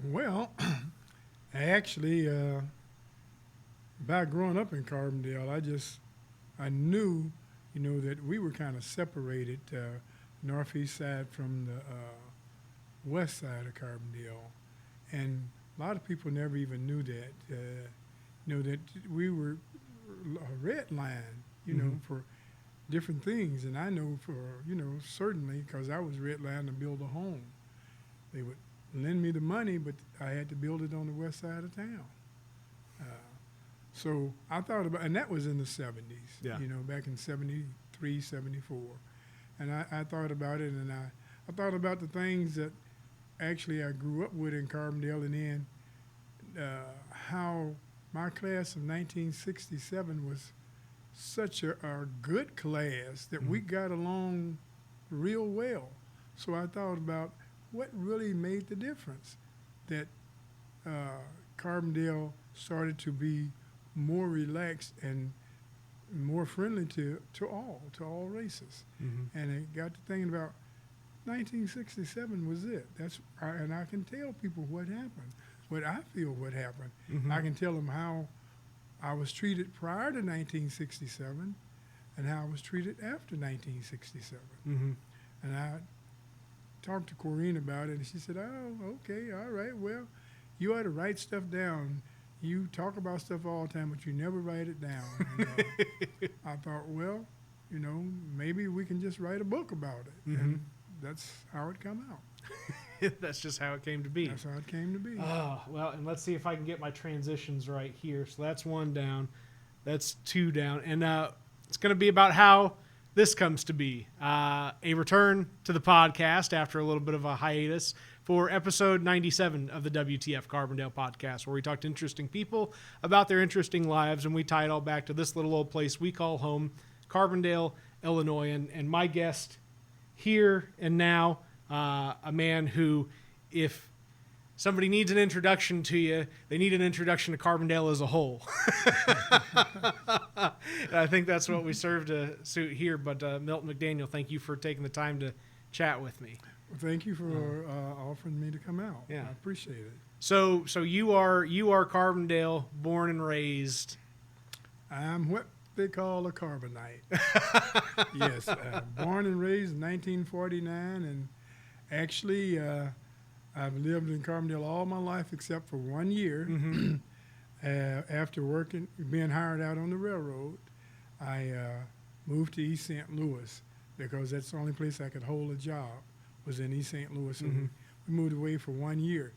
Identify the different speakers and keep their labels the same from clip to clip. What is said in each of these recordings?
Speaker 1: Well, actually, by growing up in Carbondale, I knew, that we were kind of separated, northeast side from the west side of Carbondale, and a lot of people never even knew that. That we were a red line, for different things, and I know for certainly because I was redlined to build a home. They would lend me the money, but I had to build it on the west side of town. Uh, so I thought about, and that was in the 70s,
Speaker 2: Yeah.
Speaker 1: back in 73, 74. And I thought about it, and I thought about the things that actually I grew up with in Carbondale, and then how my class of 1967 was such a good class that we got along real well. So I thought about what really made the difference that Carbondale started to be more relaxed and more friendly to all races.
Speaker 2: Mm-hmm.
Speaker 1: And it got to thinking about 1967 was it. And I can tell people what happened, what I feel what happened.
Speaker 2: Mm-hmm.
Speaker 1: I can tell them how I was treated prior to 1967 and how I was treated after 1967.
Speaker 2: Mm-hmm.
Speaker 1: And I talked to Kareem about it, and she said, "Oh, okay, all right, well, you ought to write stuff down. You talk about stuff all the time, but you never write it down." And, I thought, well, maybe we can just write a book about it.
Speaker 2: Mm-hmm.
Speaker 1: And that's how it come out.
Speaker 2: That's just how it came to be.
Speaker 1: That's how it came to be.
Speaker 2: Oh, well, and let's see if I can get my transitions right here. So that's one down. That's two down. And it's going to be about how this comes to be. A return to the podcast after a little bit of a hiatus for episode 97 of the WTF Carbondale podcast, where we talked to interesting people about their interesting lives, and we tie it all back to this little old place we call home, Carbondale, Illinois. And my guest here and now, a man who, if somebody needs an introduction to you, they need an introduction to Carbondale as a whole. And I think that's what we serve to suit here. But Milton McDaniel, thank you for taking the time to chat with me.
Speaker 1: Well, thank you for offering me to come out.
Speaker 2: Yeah.
Speaker 1: I appreciate it.
Speaker 2: So you are Carbondale, born and raised.
Speaker 1: I'm what they call a carbonite. Yes, born and raised in 1949, and actually I've lived in Carbondale all my life except for 1 year.
Speaker 2: Mm-hmm.
Speaker 1: After being hired out on the railroad, I moved to East St. Louis because that's the only place I could hold a job was in East St. Louis.
Speaker 2: Mm-hmm.
Speaker 1: And we moved away for 1 year.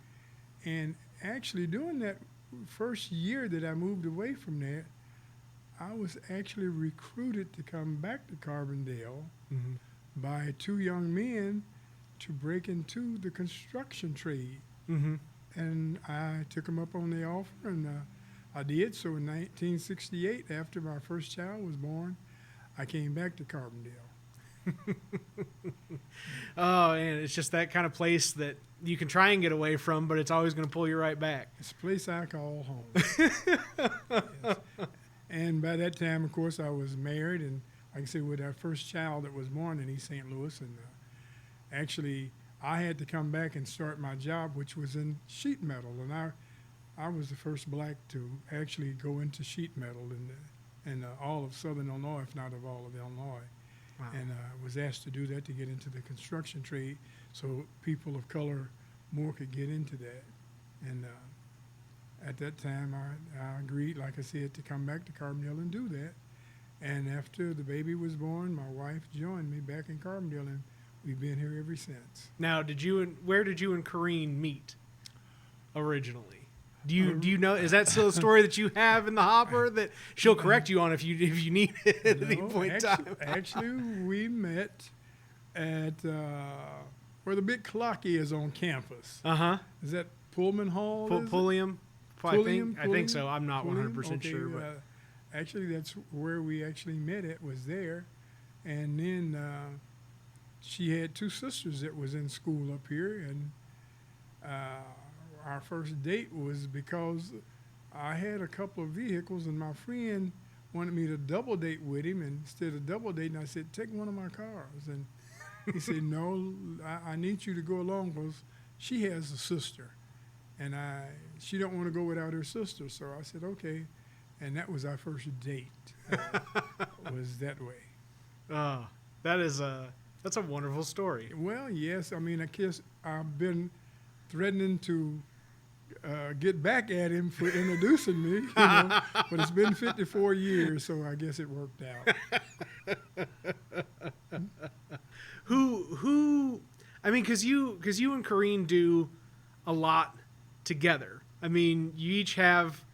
Speaker 1: And actually during that first year that I moved away from there, I was actually recruited to come back to Carbondale
Speaker 2: Mm-hmm.
Speaker 1: by two young men to break into the construction trade.
Speaker 2: Mm-hmm.
Speaker 1: And I took them up on the offer, and I did. So in 1968, after my first child was born, I came back to Carbondale.
Speaker 2: Oh, and it's just that kind of place that you can try and get away from, but it's always going to pull you right back.
Speaker 1: It's a place I call home. Yes. And by that time, of course, I was married, and like I said, with our first child that was born in East St. Louis, and actually, I had to come back and start my job, which was in sheet metal, and I was the first black to actually go into sheet metal in all of Southern Illinois, if not of all of Illinois.
Speaker 2: Wow.
Speaker 1: And was asked to do that to get into the construction trade, so people of color more could get into that. And at that time, I agreed, like I said, to come back to Carbondale and do that. And after the baby was born, my wife joined me back in Carbondale, and we've been here ever since.
Speaker 2: Now, where did you and Kareem meet originally? Do you know? Is that still a story that you have in the hopper that she'll correct you on if you need it at any point in time?
Speaker 1: Actually, we met at where the big clock is on campus.
Speaker 2: Uh-huh.
Speaker 1: Is that Pullman Hall?
Speaker 2: Pulliam?
Speaker 1: Pulliam?
Speaker 2: I think so. I'm not
Speaker 1: Pulliam?
Speaker 2: 100%
Speaker 1: Okay,
Speaker 2: sure. But.
Speaker 1: Actually, that's where we actually met at, was there. And then she had two sisters that was in school up here, and our first date was because I had a couple of vehicles, and my friend wanted me to double date with him, and instead of double dating, I said, take one of my cars. And he said, no, I need you to go along because she has a sister. and she don't want to go without her sister. So I said, okay. And that was our first date, was that way.
Speaker 2: Oh, that's a wonderful story.
Speaker 1: Well, yes. I mean, I guess I've been threatening to get back at him for introducing me, but it's been 54 years, so I guess it worked out.
Speaker 2: Who? I mean, because you and Kareem do a lot together. I mean, you each have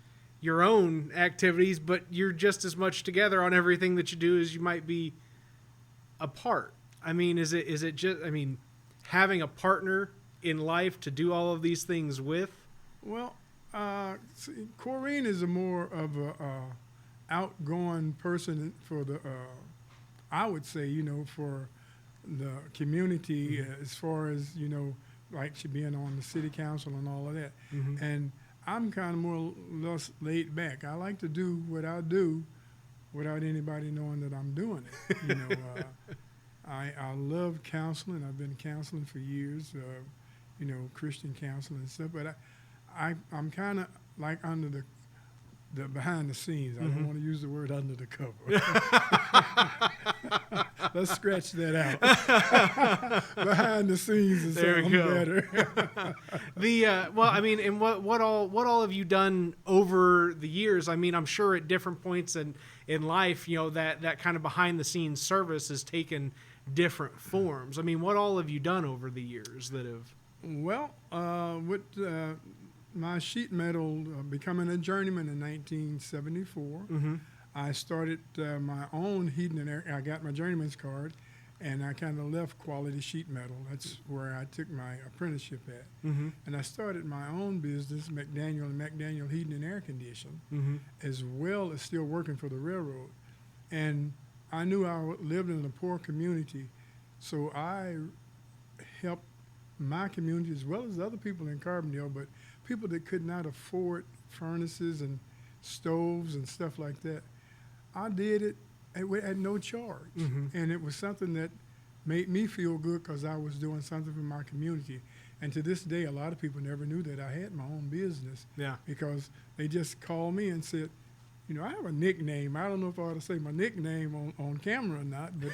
Speaker 2: your own activities, but you're just as much together on everything that you do as you might be apart. I mean, is it just, I mean, having a partner in life to do all of these things with?
Speaker 1: Well, Kareem is a more of a outgoing person for the, I would say, for the community, as far as, like she being on the city council and all of that.
Speaker 2: Mm-hmm.
Speaker 1: And I'm kind of more or less laid back. I like to do what I do without anybody knowing that I'm doing it. I love counseling. I've been counseling for years, Christian counseling and stuff. But I'm kind of like under the behind the scenes. I don't want to use the word under the cover. Let's scratch that out. Behind the scenes is something better.
Speaker 2: Well, I mean, and what all have you done over the years? I mean, I'm sure at different points in life, that kind of behind the scenes service has taken different forms. I mean, what all have you done over the years that have?
Speaker 1: Well, with my sheet metal becoming a journeyman in 1974,
Speaker 2: Mm-hmm.
Speaker 1: I started my own heating and air. I got my journeyman's card, and I kind of left quality sheet metal. That's where I took my apprenticeship at.
Speaker 2: Mm-hmm.
Speaker 1: And I started my own business, McDaniel Heating and Air Conditioning,
Speaker 2: Mm-hmm.
Speaker 1: as well as still working for the railroad. And I knew I lived in a poor community, so I helped my community as well as other people in Carbondale, but people that could not afford furnaces and stoves and stuff like that. I did it at no charge.
Speaker 2: Mm-hmm.
Speaker 1: And it was something that made me feel good because I was doing something for my community. And to this day, a lot of people never knew that I had my own business.
Speaker 2: Yeah.
Speaker 1: Because they just called me and said, I have a nickname. I don't know if I ought to say my nickname on camera or not, but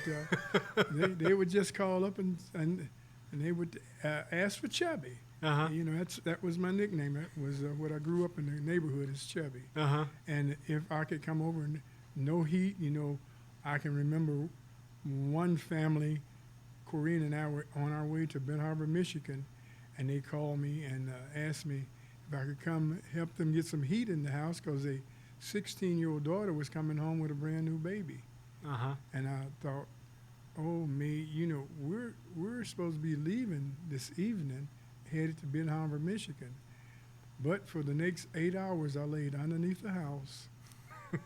Speaker 1: they would just call up and they would ask for Chubby.
Speaker 2: Uh-huh.
Speaker 1: That was my nickname. That was what I grew up in the neighborhood as Chubby.
Speaker 2: Uh-huh.
Speaker 1: And if I could come over and no heat, I can remember one family, Kareem and I were on our way to Ben Harbor, Michigan, and they called me and asked me if I could come help them get some heat in the house because a 16-year-old daughter was coming home with a brand new baby.
Speaker 2: Uh-huh.
Speaker 1: And I thought, oh, me, we're supposed to be leaving this evening, headed to Ben Harbor, Michigan. But for the next 8 hours, I laid underneath the house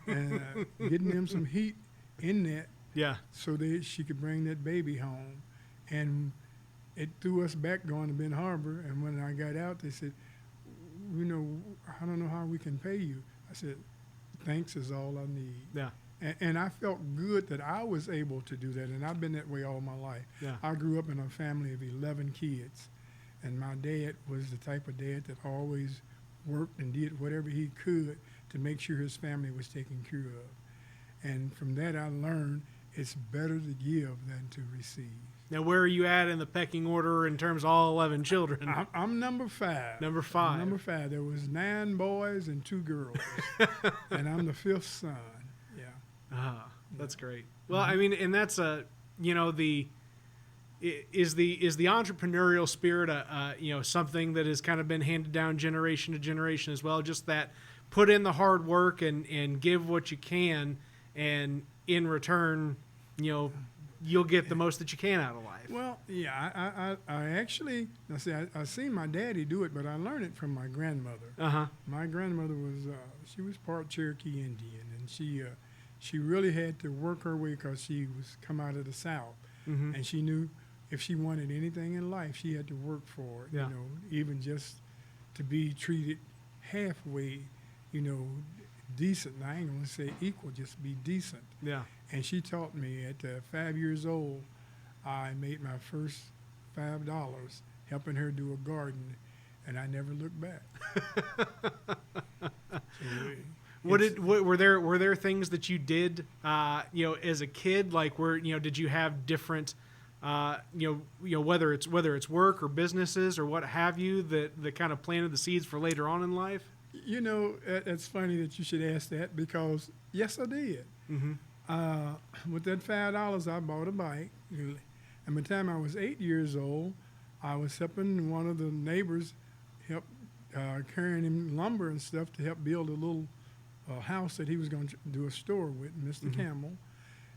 Speaker 1: and getting them some heat in that so that she could bring that baby home. And it threw us back going to Ben Harbor. And when I got out, they said, I don't know how we can pay you. I said, thanks is all I need.
Speaker 2: Yeah.
Speaker 1: And I felt good that I was able to do that. And I've been that way all my life.
Speaker 2: Yeah.
Speaker 1: I grew up in a family of 11 kids. And my dad was the type of dad that always worked and did whatever he could to make sure his family was taken care of. And from that, I learned it's better to give than to receive.
Speaker 2: Now, where are you at in the pecking order in terms of all 11 children?
Speaker 1: I'm number 5.
Speaker 2: Number 5.
Speaker 1: I'm number 5. There was 9 boys and 2 girls. And I'm the 5th son. Yeah.
Speaker 2: Ah, that's great. Well, I mean, and that's is the entrepreneurial spirit something that has kind of been handed down generation to generation as well, just that put in the hard work and give what you can, and in return you'll get the most that you can out of life.
Speaker 1: Well, yeah, I actually, I seen my daddy do it, but I learned it from my grandmother.
Speaker 2: Uh-huh.
Speaker 1: My grandmother she was part Cherokee Indian, and she really had to work her way because she was come out of the South.
Speaker 2: Mm-hmm.
Speaker 1: And she knew if she wanted anything in life, she had to work for it,
Speaker 2: Yeah.
Speaker 1: even just to be treated halfway, decent. And I ain't going to say equal, just be decent.
Speaker 2: Yeah.
Speaker 1: And she taught me at 5 years old, I made my first $5 helping her do a garden. and I never looked back.
Speaker 2: Were there things that you did, as a kid? Like, did you have different, whether it's work or businesses or what have you, that kind of planted the seeds for later on in life?
Speaker 1: It's funny that you should ask that, because yes, I did. Mm-hmm. With that $5, I bought a bike, and by the time I was 8 years old, I was helping one of the neighbors help carrying him lumber and stuff to help build a little house that he was going to do a store with, Mr. Mm-hmm. Campbell.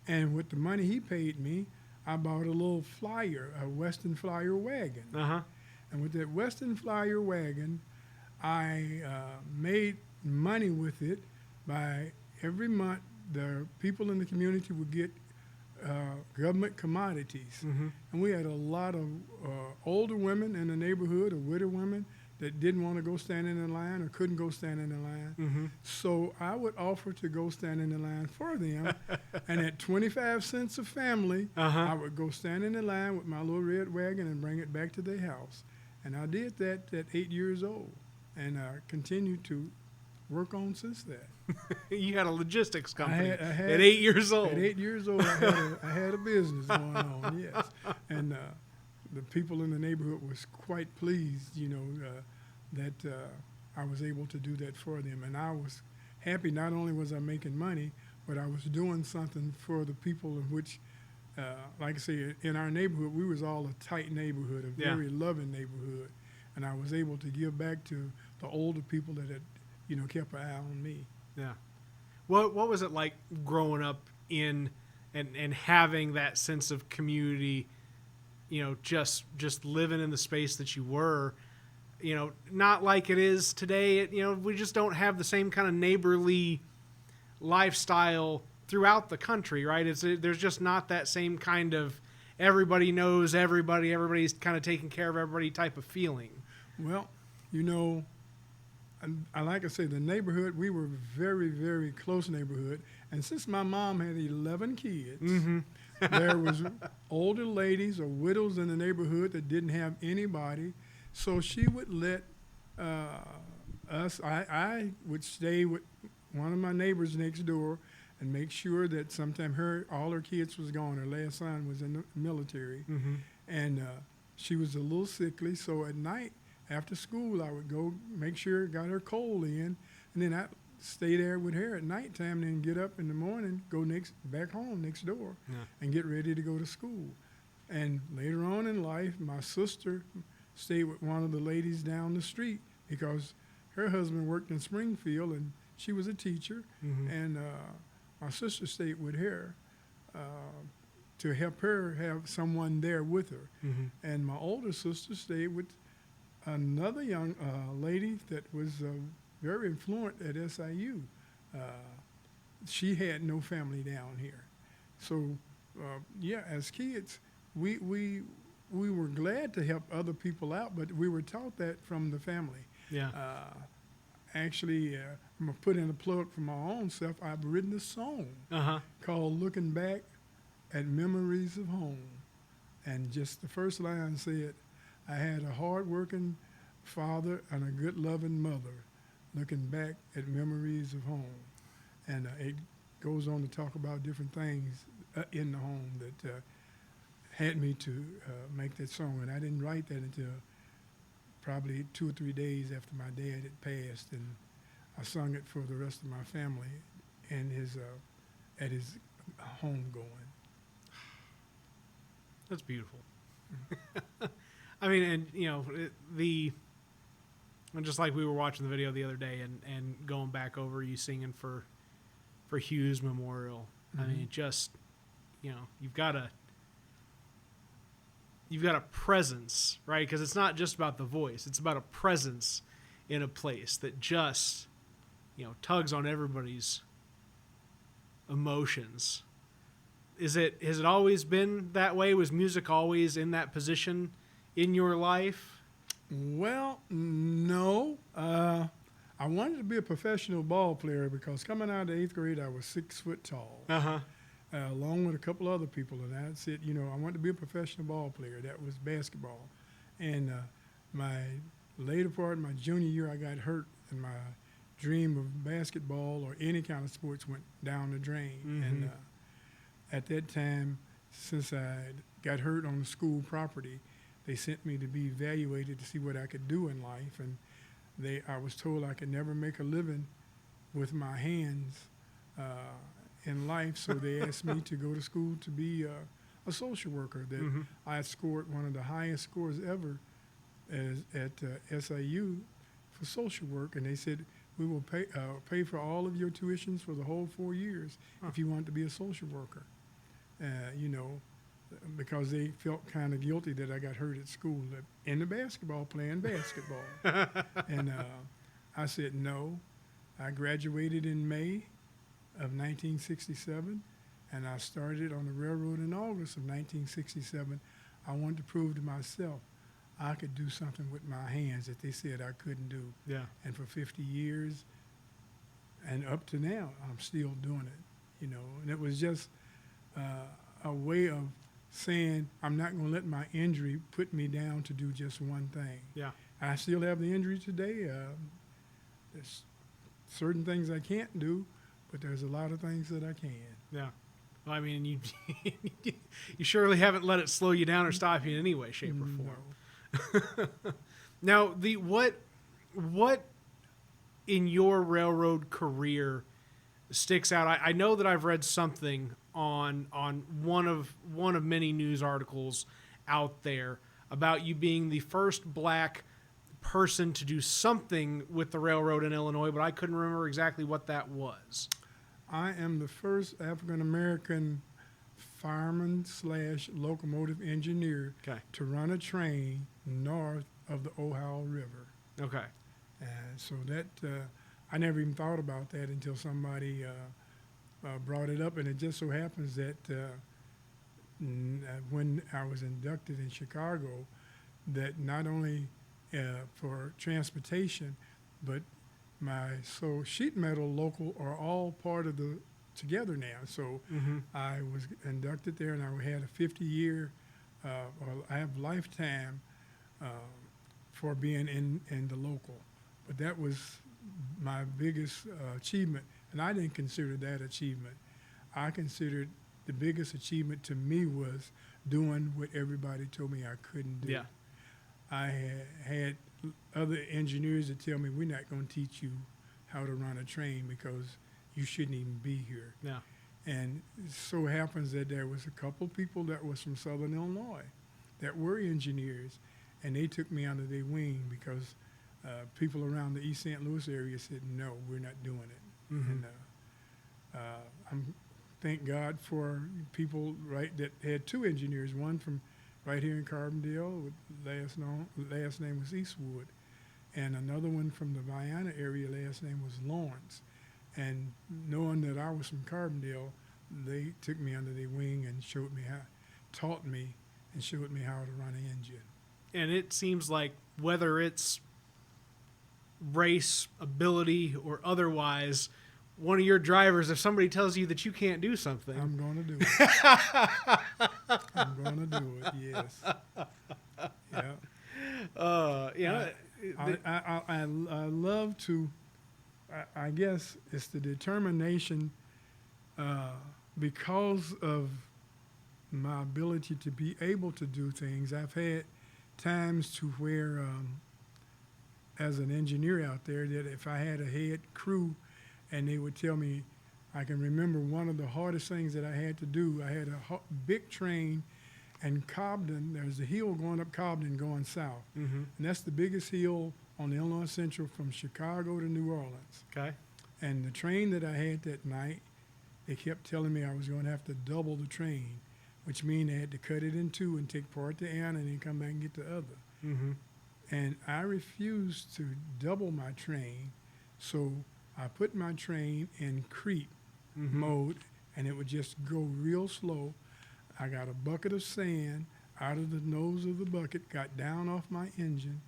Speaker 1: And with the money he paid me, I bought a little flyer, a Western Flyer wagon. Uh-huh. And with that Western Flyer wagon, I made money with it by every month. The people in the community would get government commodities. Mm-hmm. And we had a lot of older women in the neighborhood, or widow women, that didn't want to go stand in the line or couldn't go stand in the line. Mm-hmm. So I would offer to go stand in the line for them. And at 25 cents a family, uh-huh. I would go stand in the line with my little red wagon and bring it back to their house. And I did that at 8 years old, and I continued to work on since that.
Speaker 2: You had a logistics company at 8 years old.
Speaker 1: At 8 years old, I had a business going on, yes. And the people in the neighborhood was quite pleased, that I was able to do that for them. And I was happy. Not only was I making money, but I was doing something for the people in which, like I say, in our neighborhood, we was all a tight neighborhood, a very loving neighborhood. And I was able to give back to the older people that had, kept an eye on me.
Speaker 2: Yeah. What was it like growing up in and having that sense of community, just living in the space that you were, not like it is today. We just don't have the same kind of neighborly lifestyle throughout the country, right? There's just not that same kind of everybody knows everybody, everybody's kind of taking care of everybody type of feeling.
Speaker 1: Well, I like I say, the neighborhood, we were very, very close neighborhood. And since my mom had 11 kids, mm-hmm. There was older ladies or widows in the neighborhood that didn't have anybody. So she would let us, I would stay with one of my neighbors next door and make sure that sometime all her kids was gone. Her last son was in the military. Mm-hmm. And she was a little sickly. So at night, after school, I would go make sure got her coal in, and then I'd stay there with her at nighttime, and then get up in the morning, go back home next door, and get ready to go to school. And later on in life, my sister stayed with one of the ladies down the street because her husband worked in Springfield, and she was a teacher, mm-hmm. and my sister stayed with her to help her have someone there with her. Mm-hmm. And my older sister stayed with another young lady that was very influent at SIU. She had no family down here. So, as kids, we were glad to help other people out, but we were taught that from the family. Yeah. Actually, I'm going to put in a plug for my own self. I've written a song called Looking Back at Memories of Home. And just the first line said, I had a hard-working father and a good, loving mother, looking back at memories of home. And it goes on to talk about different things in the home that had me to make that song. And I didn't write that until probably 2 or 3 days after my dad had passed, and I sung it for the rest of my family and at his home going.
Speaker 2: That's beautiful. I mean, and just like we were watching the video the other day and going back over you singing for Hughes Memorial. Mm-hmm. I mean, just, you've got a presence, right? Because it's not just about the voice. It's about a presence in a place that just, tugs on everybody's emotions. Has it always been that way? Was music always in that position in your life?
Speaker 1: Well, no. I wanted to be a professional ball player because coming out of the 8th grade, I was 6 foot tall, along with a couple other people. And I said, I wanted to be a professional ball player. That was basketball. And my later part of my junior year, I got hurt, and my dream of basketball or any kind of sports went down the drain.
Speaker 2: Mm-hmm.
Speaker 1: And at that time, since I got hurt on the school property, they sent me to be evaluated to see what I could do in life. And I was told I could never make a living with my hands in life, so they asked me to go to school to be a social worker. That
Speaker 2: Mm-hmm.
Speaker 1: I had scored one of the highest scores ever at SIU for social work, and they said, we will pay for all of your tuitions for the whole 4 years if you want to be a social worker. You know, because they felt kind of guilty that I got hurt at school in the basketball, playing basketball. And I said no. I graduated in May of 1967, and I started on the railroad in August of 1967. I wanted to prove to myself I could do something with my hands that they said I couldn't do.
Speaker 2: Yeah.
Speaker 1: And for 50 years, and up to now, I'm still doing it, you know. And it was just a way of saying I'm not going to let my injury put me down to do just one thing.
Speaker 2: Yeah.
Speaker 1: I still have the injury today. There's certain things I can't do, but there's a lot of things that I can.
Speaker 2: Yeah. Well, I mean, you you surely haven't let it slow you down or stop you in any way, shape, or form.
Speaker 1: No.
Speaker 2: Now, what in your railroad career sticks out? I know that I've read something on one of many news articles out there about you being the first black person to do something with the railroad in Illinois, but I couldn't remember exactly what that was.
Speaker 1: I am the first African-American fireman / locomotive engineer
Speaker 2: Okay.
Speaker 1: to run a train north of the Ohio River.
Speaker 2: Okay.
Speaker 1: And so that, I never even thought about that until somebody brought it up. And it just so happens that when I was inducted in Chicago, that not only for transportation, but so sheet metal local are all part of the together now. So
Speaker 2: Mm-hmm.
Speaker 1: I was inducted there, and I had a 50-year, or I have lifetime for being in the local. But that was my biggest achievement, and I didn't consider that achievement. I considered the biggest achievement to me was doing what everybody told me I couldn't do.
Speaker 2: Yeah.
Speaker 1: I had other engineers that tell me, we're not going to teach you how to run a train because you shouldn't even be here.
Speaker 2: Yeah.
Speaker 1: And it so happens that there was a couple people that was from Southern Illinois that were engineers, and they took me under their wing because people around the East St. Louis area said, no, we're not doing it.
Speaker 2: Mm-hmm.
Speaker 1: And I'm thank God for people that had two engineers, one from right here in Carbondale, with last name was Eastwood, and another one from the Vienna area, last name was Lawrence. And knowing that I was from Carbondale, they took me under their wing and taught me and showed me how to run an engine.
Speaker 2: And it seems like whether it's race, ability, or otherwise, one of your drivers, if somebody tells you that you can't do something,
Speaker 1: I'm going to do it. I'm going to do it, yes. Yeah.
Speaker 2: yeah,
Speaker 1: I love to, I guess it's the determination because of my ability to be able to do things. I've had times to where, as an engineer out there, that if I had a head crew and they would tell me, I can remember one of the hardest things that I had to do. I had a big train, and Cobden, there's a hill going up Cobden going south.
Speaker 2: mm-hmm.
Speaker 1: And that's the biggest hill on the Illinois Central from Chicago to New Orleans.
Speaker 2: Okay.
Speaker 1: And the train that I had that night, they kept telling me I was going to have to double the train, which means I had to cut it in two and take part to Ann and then come back and get the other.
Speaker 2: Mm-hmm.
Speaker 1: And I refused to double my train, so I put my train in creep
Speaker 2: Mm-hmm.
Speaker 1: mode, and it would just go real slow. I got a bucket of sand out of the nose of the bucket, got down off my engine,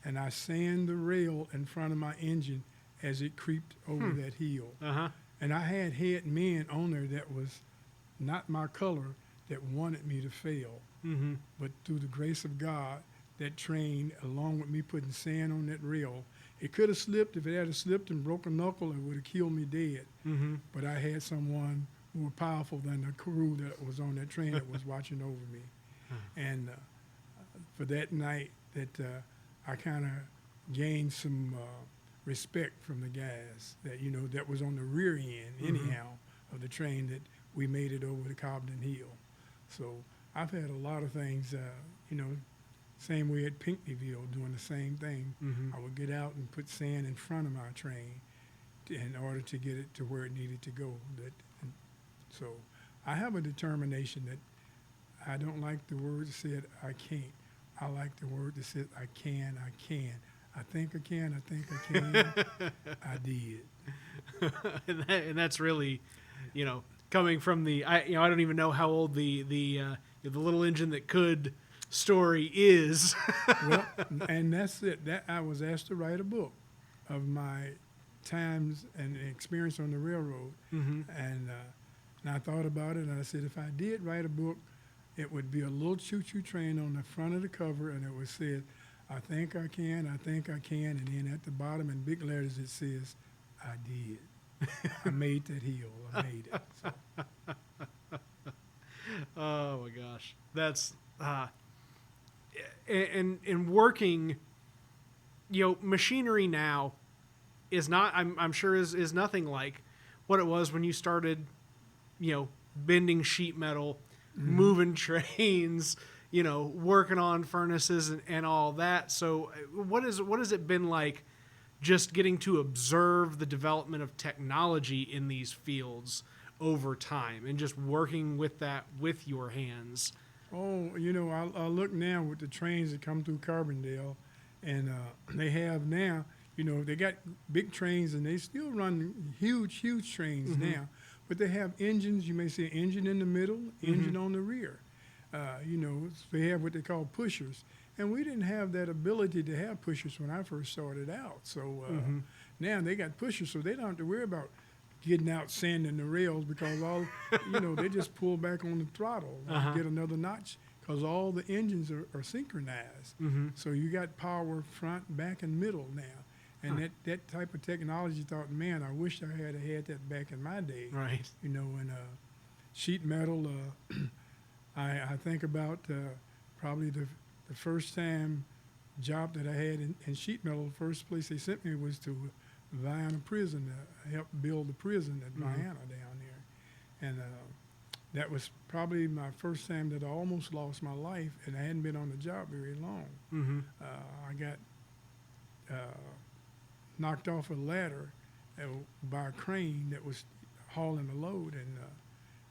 Speaker 1: and I sand the rail in front of my engine as it creeped over that hill.
Speaker 2: Uh-huh.
Speaker 1: And I had head men on there that was not my color that wanted me to fail.
Speaker 2: Mm-hmm.
Speaker 1: But through the grace of God, that train along with me putting sand on that rail. It could have slipped. If it had slipped and broke a knuckle, it would have killed me dead.
Speaker 2: Mm-hmm.
Speaker 1: But I had someone more powerful than the crew that was on that train that was watching over me. And for that night, that I kind of gained some respect from the guys that, you know, that was on the rear end, anyhow, of the train, that we made it over the Carbondale Hill. So I've had a lot of things, you know, same way at Pinckneyville, doing the same thing.
Speaker 2: Mm-hmm.
Speaker 1: I would get out and put sand in front of my train in order to get it to where it needed to go. So I have a determination that I don't like the word that said I can't. I like the word that said I can, I can. I think I can, I think I can. I did.
Speaker 2: And that's really, you know, coming from I don't even know how old the little engine that could story is.
Speaker 1: Well, and that's it. That I was asked to write a book of my times and experience on the railroad.
Speaker 2: Mm-hmm.
Speaker 1: And I thought about it, and I said, if I did write a book, it would be a little choo-choo train on the front of the cover, and it would say, I think I can, I think I can, and then at the bottom in big letters it says, I did. I made that hill. I made it. So.
Speaker 2: Oh my gosh, that's and working, you know, machinery now is not. I'm sure is nothing like what it was when you started, you know, bending sheet metal, moving trains, you know, working on furnaces and all that. So what has it been like just getting to observe the development of technology in these fields over time and just working with that with your hands?
Speaker 1: Oh, you know, I look now with the trains that come through Carbondale, and they have now, you know, they got big trains and they still run huge trains now, but they have engines. You may see an engine in the middle, engine on the rear. You know, they have what they call pushers. And we didn't have that ability to have pushers when I first started out. So now they got pushers, so they don't have to worry about getting out sanding the rails, because all, you know, they just pull back on the throttle and get another notch, because all the engines are synchronized. So you got power front, back, and middle now. And that type of technology, thought, man, I wish I had that back in my day.
Speaker 2: Right.
Speaker 1: You know, and sheet metal, I think about probably the first time job that I had in sheet metal. The first place they sent me was to Vienna prison to help build the prison at Vienna down there. And that was probably my first time that I almost lost my life, and I hadn't been on the job very long. I got knocked off a ladder by a crane that was hauling a load, and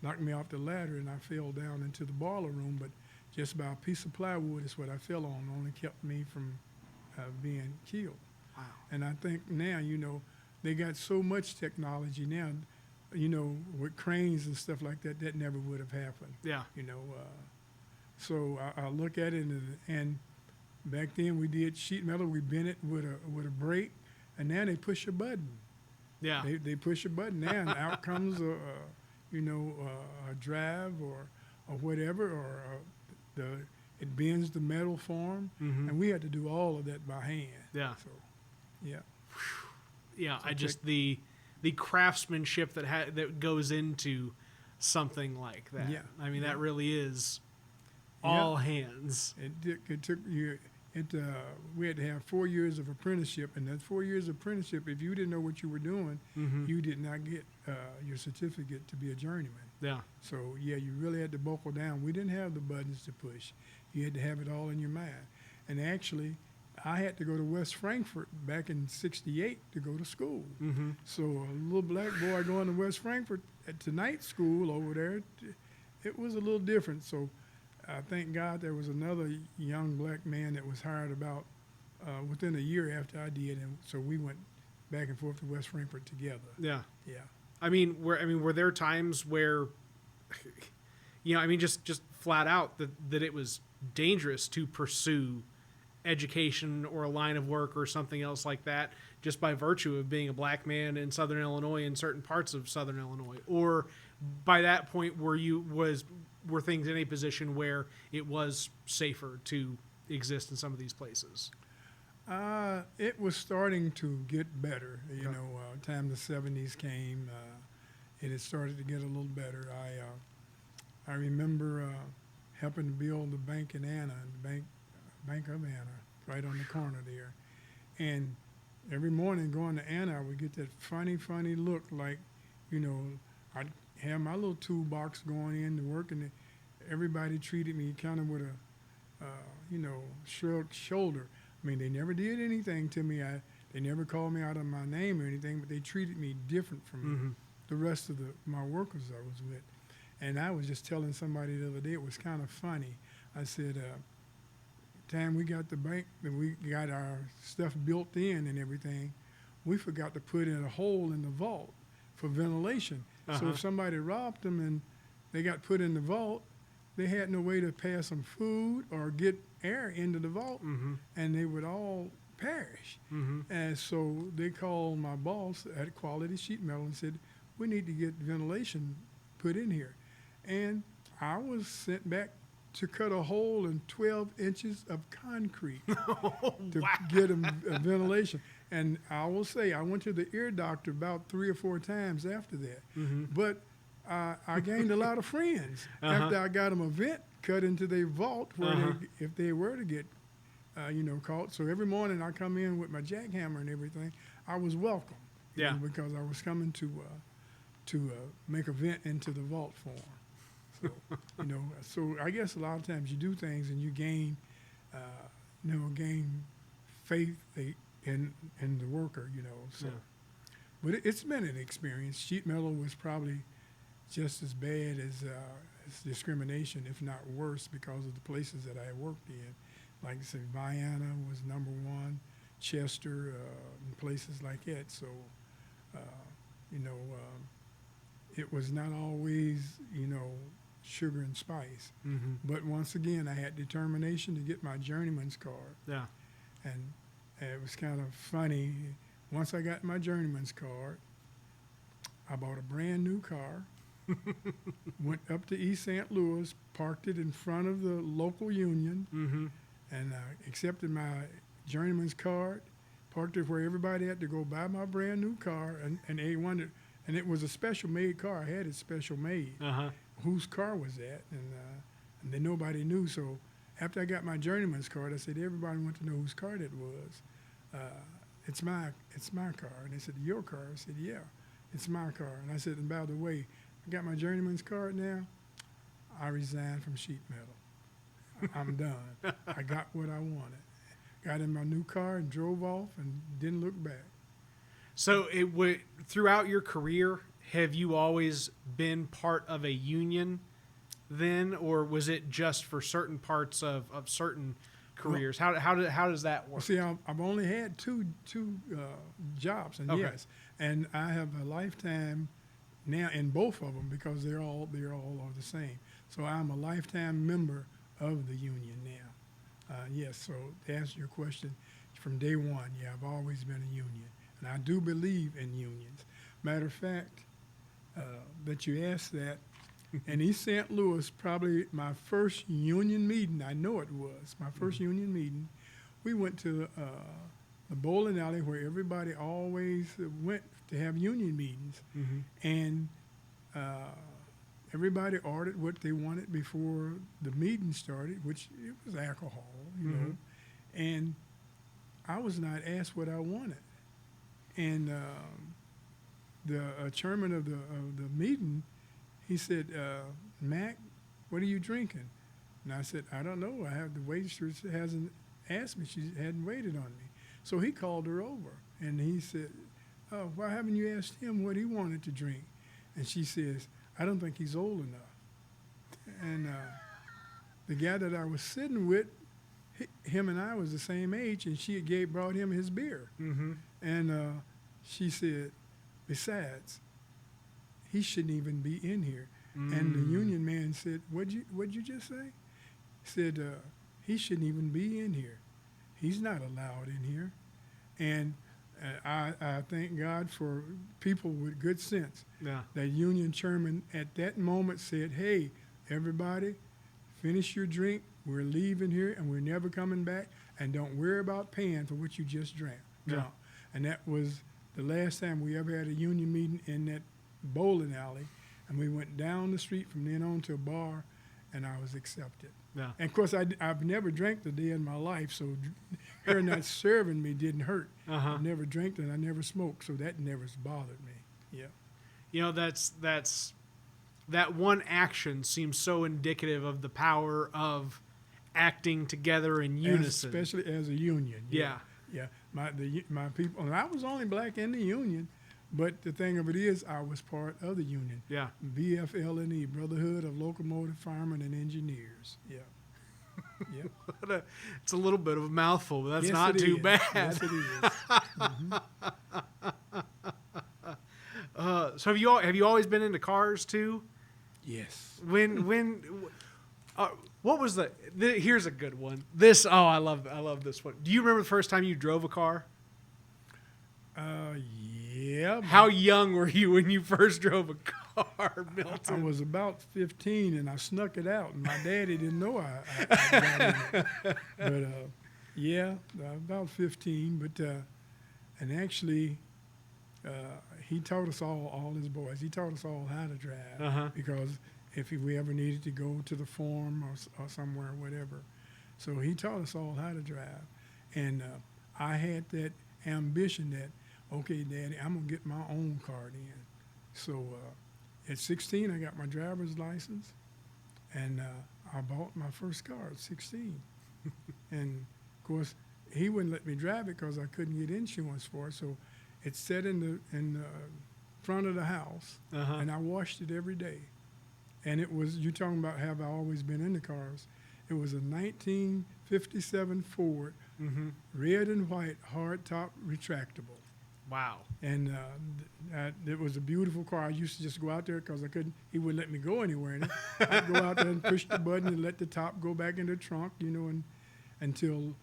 Speaker 1: knocked me off the ladder, and I fell down into the boiler room. But just by a piece of plywood is what I fell on, only kept me from being killed.
Speaker 2: Wow.
Speaker 1: And I think now, you know, they got so much technology now, you know, with cranes and stuff like that, that never would have happened.
Speaker 2: Yeah.
Speaker 1: You know, so I look at it, and back then we did sheet metal, we bent it with a brake, and now they push a button.
Speaker 2: Yeah.
Speaker 1: They push a button now, and out comes you know, a drive or whatever, or it bends the metal form, and we had to do all of that by hand.
Speaker 2: Yeah.
Speaker 1: So, yeah.
Speaker 2: Yeah.
Speaker 1: So
Speaker 2: I just the craftsmanship that goes into something like that.
Speaker 1: Yeah.
Speaker 2: I mean, that really is all hands.
Speaker 1: It took you. We had to have 4 years of apprenticeship, and that 4 years of apprenticeship, if you didn't know what you were doing, you did not get your certificate to be a journeyman.
Speaker 2: Yeah.
Speaker 1: So, yeah, you really had to buckle down. We didn't have the buttons to push. You had to have it all in your mind. And actually, I had to go to West Frankfort back in '68 to go to school. So a little black boy going to West Frankfort to night school over there, it was a little different. So I thank God there was another young black man that was hired about within a year after I did, and so we went back and forth to West Frankfort together.
Speaker 2: Yeah.
Speaker 1: Yeah.
Speaker 2: I mean, were there times where, you know, I mean, just flat out that it was dangerous to pursue education or a line of work or something else like that, just by virtue of being a black man in Southern Illinois, in certain parts of Southern Illinois? Or by that point, were things in a position where it was safer to exist in some of these places?
Speaker 1: It was starting to get better. You
Speaker 2: Okay.
Speaker 1: know, time the 70s came, it had started to get a little better. I remember helping to build the bank in Anna, the Bank of Anna, right on the corner there. And every morning going to Anna, I would get that funny look like, you know, I'd have my little toolbox going in to work, and everybody treated me kind of with a, you know, shrugged shoulder. I mean, they never did anything to me. They never called me out of my name or anything, but they treated me different from the rest of my workers I was with. And I was just telling somebody the other day, it was kind of funny. I said, time we got the bank, and we got our stuff built in and everything, we forgot to put in a hole in the vault for ventilation. So if somebody robbed them and they got put in the vault, they had no way to pass some food or get air into the vault, and they would all perish. And so they called my boss at Quality Sheet Metal and said, we need to get ventilation put in here. And I was sent back to cut a hole in 12 inches of concrete to get a ventilation. And I will say, I went to the ear doctor about 3 or 4 times after that. But I gained a lot of friends after I got them a vent cut into their vault where if they were to get, you know, caught. So every morning I come in with my jackhammer and everything. I was welcome, you know, because I was coming to make a vent into the vault for them. So, you know, so I guess a lot of times you do things and you gain, you know, gain faith in the worker, you know. So, but it's been an experience. Sheet metal was probably just as bad as discrimination, if not worse, because of the places that I worked in. Like I said, Vienna was #1, Chester, and places like that. So, you know, it was not always, you know, sugar and spice. But once again, I had determination to get my journeyman's card. And it was kind of funny. Once I got my journeyman's card, I bought a brand new car, went up to East St. Louis, parked it in front of the local union, and accepted my journeyman's card, parked it where everybody had to go buy my brand new car, and they wondered, and it was a special made car. I had it special made. Whose car was that? And then nobody knew. So after I got my journeyman's card, I said, everybody wanted to know whose car it was. It's my car. And they said, your car? I said, yeah, it's my car. And I said, and by the way, I got my journeyman's card now. I resigned from sheet metal. I'm done. I got what I wanted. Got in my new car and drove off and didn't look back.
Speaker 2: So throughout your career, have you always been part of a union then, or was it just for certain parts of certain careers? How does that work?
Speaker 1: See, I've only had two jobs, and yes, and I have a lifetime now in both of them because they're all are the same. So I'm a lifetime member of the union now. Yes. So to answer your question, from day one, yeah, I've always been a union, and I do believe in unions. Matter of fact, that you asked that. In East St. Louis, probably my first union meeting, I know it was, my first union meeting, we went to the bowling alley where everybody always went to have union meetings. And everybody ordered what they wanted before the meeting started, which it was alcohol, you know. And I was not asked what I wanted. And the chairman of the meeting, he said, Mac, what are you drinking? And I said, I don't know. The waitress hasn't asked me. She hadn't waited on me. So he called her over, and he said, oh, why haven't you asked him what he wanted to drink? And she says, I don't think he's old enough. And the guy that I was sitting with, him and I was the same age, and she brought him his beer. And she said, besides, he shouldn't even be in here. And the union man said, what'd you just say? He said, he shouldn't even be in here. He's not allowed in here. And I thank God for people with good sense. That union chairman at that moment said, hey, everybody, finish your drink, We're leaving here and we're never coming back. And don't worry about paying for what you just drank.
Speaker 2: Yeah.
Speaker 1: And that was the last time we ever had a union meeting in that bowling alley. And we went down the street from then on to a bar, and I was accepted.
Speaker 2: Yeah.
Speaker 1: And of course, I've never drank a day in my life, so her not serving me didn't hurt. I've never drank and I never smoked, so that never bothered me. Yeah.
Speaker 2: You know, that one action seems so indicative of the power of acting together in unison.
Speaker 1: Especially as a union.
Speaker 2: Yeah.
Speaker 1: Yeah. My people, and I was only black in the union, but the thing of it is I was part of the union.
Speaker 2: Yeah.
Speaker 1: BFL&E, Brotherhood of Locomotive Firemen and Engineers. Yeah. Yeah.
Speaker 2: It's a little bit of a mouthful, but that's
Speaker 1: Yes,
Speaker 2: not
Speaker 1: it
Speaker 2: too
Speaker 1: is.
Speaker 2: bad.
Speaker 1: Yes, it is.
Speaker 2: So have you always been into cars too?
Speaker 1: Yes.
Speaker 2: What was here's a good one. I love this one. Do you remember the first time you drove a car?
Speaker 1: Yeah.
Speaker 2: How young were you when you first drove a car, Milton?
Speaker 1: I was about 15, and I snuck it out, and my daddy didn't know I got in it. But, yeah, about 15. But, and actually, he taught us all his boys, he taught us all how to drive because if we ever needed to go to the farm or somewhere, whatever. So he taught us all how to drive. And I had that ambition that, okay, Daddy, I'm going to get my own car then. So at 16, I got my driver's license, and I bought my first car at 16. And, of course, he wouldn't let me drive it because I couldn't get insurance for it. So it sat in the front of the house, and I washed it every day. And it was, you're talking about have I always been into cars. It was a 1957 Ford, red and white, hardtop retractable.
Speaker 2: Wow.
Speaker 1: And it was a beautiful car. I used to just go out there because he wouldn't let me go anywhere in it. I'd go out there and push the button and let the top go back in the trunk, and until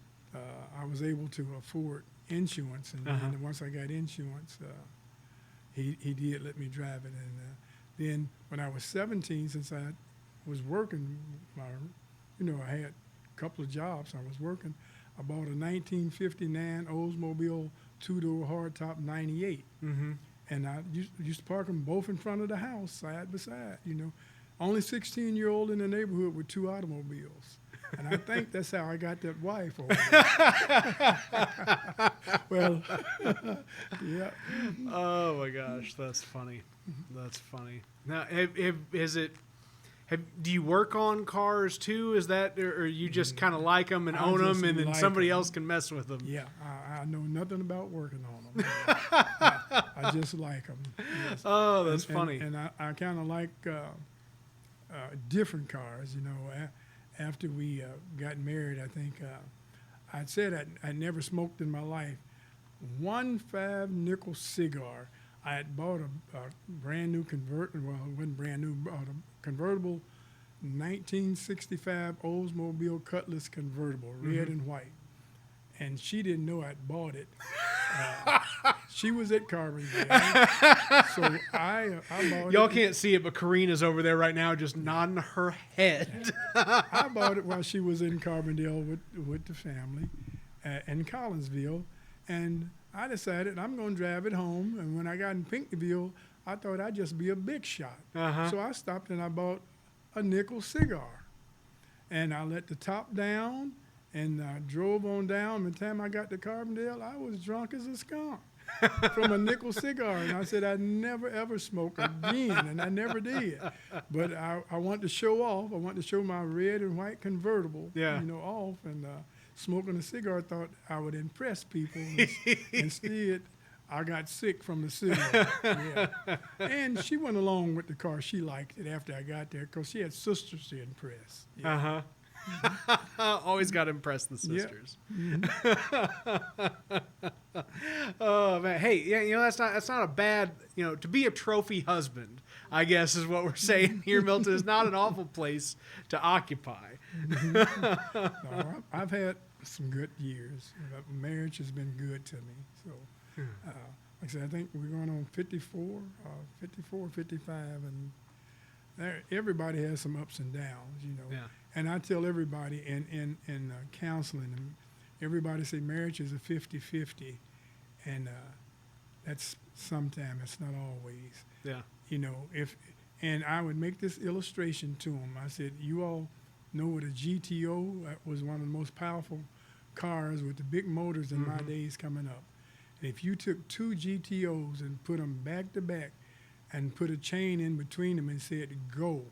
Speaker 1: I was able to afford insurance. And then once I got insurance, he did let me drive it. And then when I was 17, since I was working, I had a couple of jobs. I was working. I bought a 1959 Oldsmobile two-door hardtop 98. And I used to park them both in front of the house, side by side, Only 16-year-old in the neighborhood with two automobiles. And I think that's how I got that wife over there. Well, yeah.
Speaker 2: Oh my gosh, that's funny. That's funny. Now, do you work on cars too? Is that, or you just kind of like them and own them, and then somebody else can mess with them?
Speaker 1: Yeah, I know nothing about working on them. I just like them. Yes.
Speaker 2: Oh, that's funny.
Speaker 1: And I kind of like different cars. After we got married, I think I'd said I never smoked in my life. 1 5-nickel cigar. I had bought a brand new convertible. Well, it wasn't brand new. Bought a convertible 1965 Oldsmobile Cutlass convertible, red and white. And she didn't know I'd bought it. She was at Carbondale, so I bought it.
Speaker 2: Y'all can't see it, but Kareem is over there right now just nodding her head.
Speaker 1: I bought it while she was in Carbondale with the family in Collinsville, and I decided I'm going to drive it home. And when I got in Pinckneyville, I thought I'd just be a big shot. So I stopped and I bought a nickel cigar, and I let the top down and drove on down. By the time I got to Carbondale, I was drunk as a skunk from a nickel cigar. And I said I'd never, ever smoke again, and I never did. But I wanted to show off. I wanted to show my red and white convertible, off. And smoking a cigar, thought I would impress people. Instead, I got sick from the cigar. Yeah. And she went along with the car. She liked it after I got there because she had sisters to impress. Yeah.
Speaker 2: Always got to impress the sisters.
Speaker 1: Yeah.
Speaker 2: Oh man, hey, yeah, that's not a bad, to be a trophy husband, I guess is what we're saying here. Milton is not an awful place to occupy.
Speaker 1: No, I've had some good years. Marriage has been good to me. So, like I said, I think we're going on 54, 55, and everybody has some ups and downs,
Speaker 2: Yeah.
Speaker 1: And I tell everybody in counseling, everybody say marriage is a 50-50, and that's sometimes, it's not always.
Speaker 2: Yeah.
Speaker 1: You know, and I would make this illustration to them. I said, you all know what a GTO, that was one of the most powerful cars with the big motors in my days coming up. And if you took 2 GTOs and put them back to back and put a chain in between them and said, go,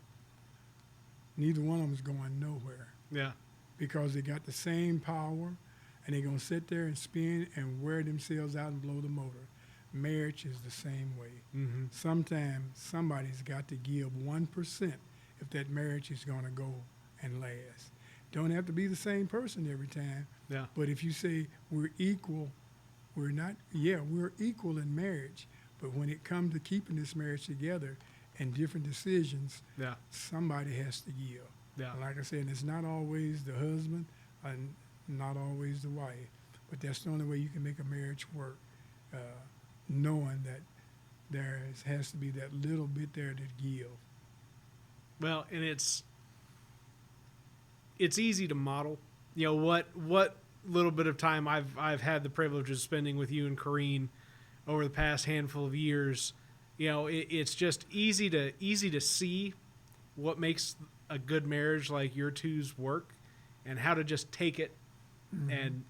Speaker 1: neither one of them is going nowhere.
Speaker 2: Yeah.
Speaker 1: Because they got the same power, and they're going to sit there and spin and wear themselves out and blow the motor. Marriage is the same way.
Speaker 2: Mm-hmm.
Speaker 1: Sometimes somebody's got to give 1% if that marriage is going to go and last. Don't have to be the same person every time.
Speaker 2: Yeah.
Speaker 1: But if you say we're equal, we're not. Yeah, we're equal in marriage. But when it comes to keeping this marriage together and different decisions,
Speaker 2: Yeah.
Speaker 1: somebody has to give.
Speaker 2: Yeah.
Speaker 1: Like I said, it's not always the husband and not always the wife. But that's the only way you can make a marriage work, knowing that there has to be that little bit there to give.
Speaker 2: Well, and it's easy to model. You know, what little bit of time I've had the privilege of spending with you and Kareem over the past handful of years, you know, it's just easy to see what makes a good marriage like your two's work, and how to just take it and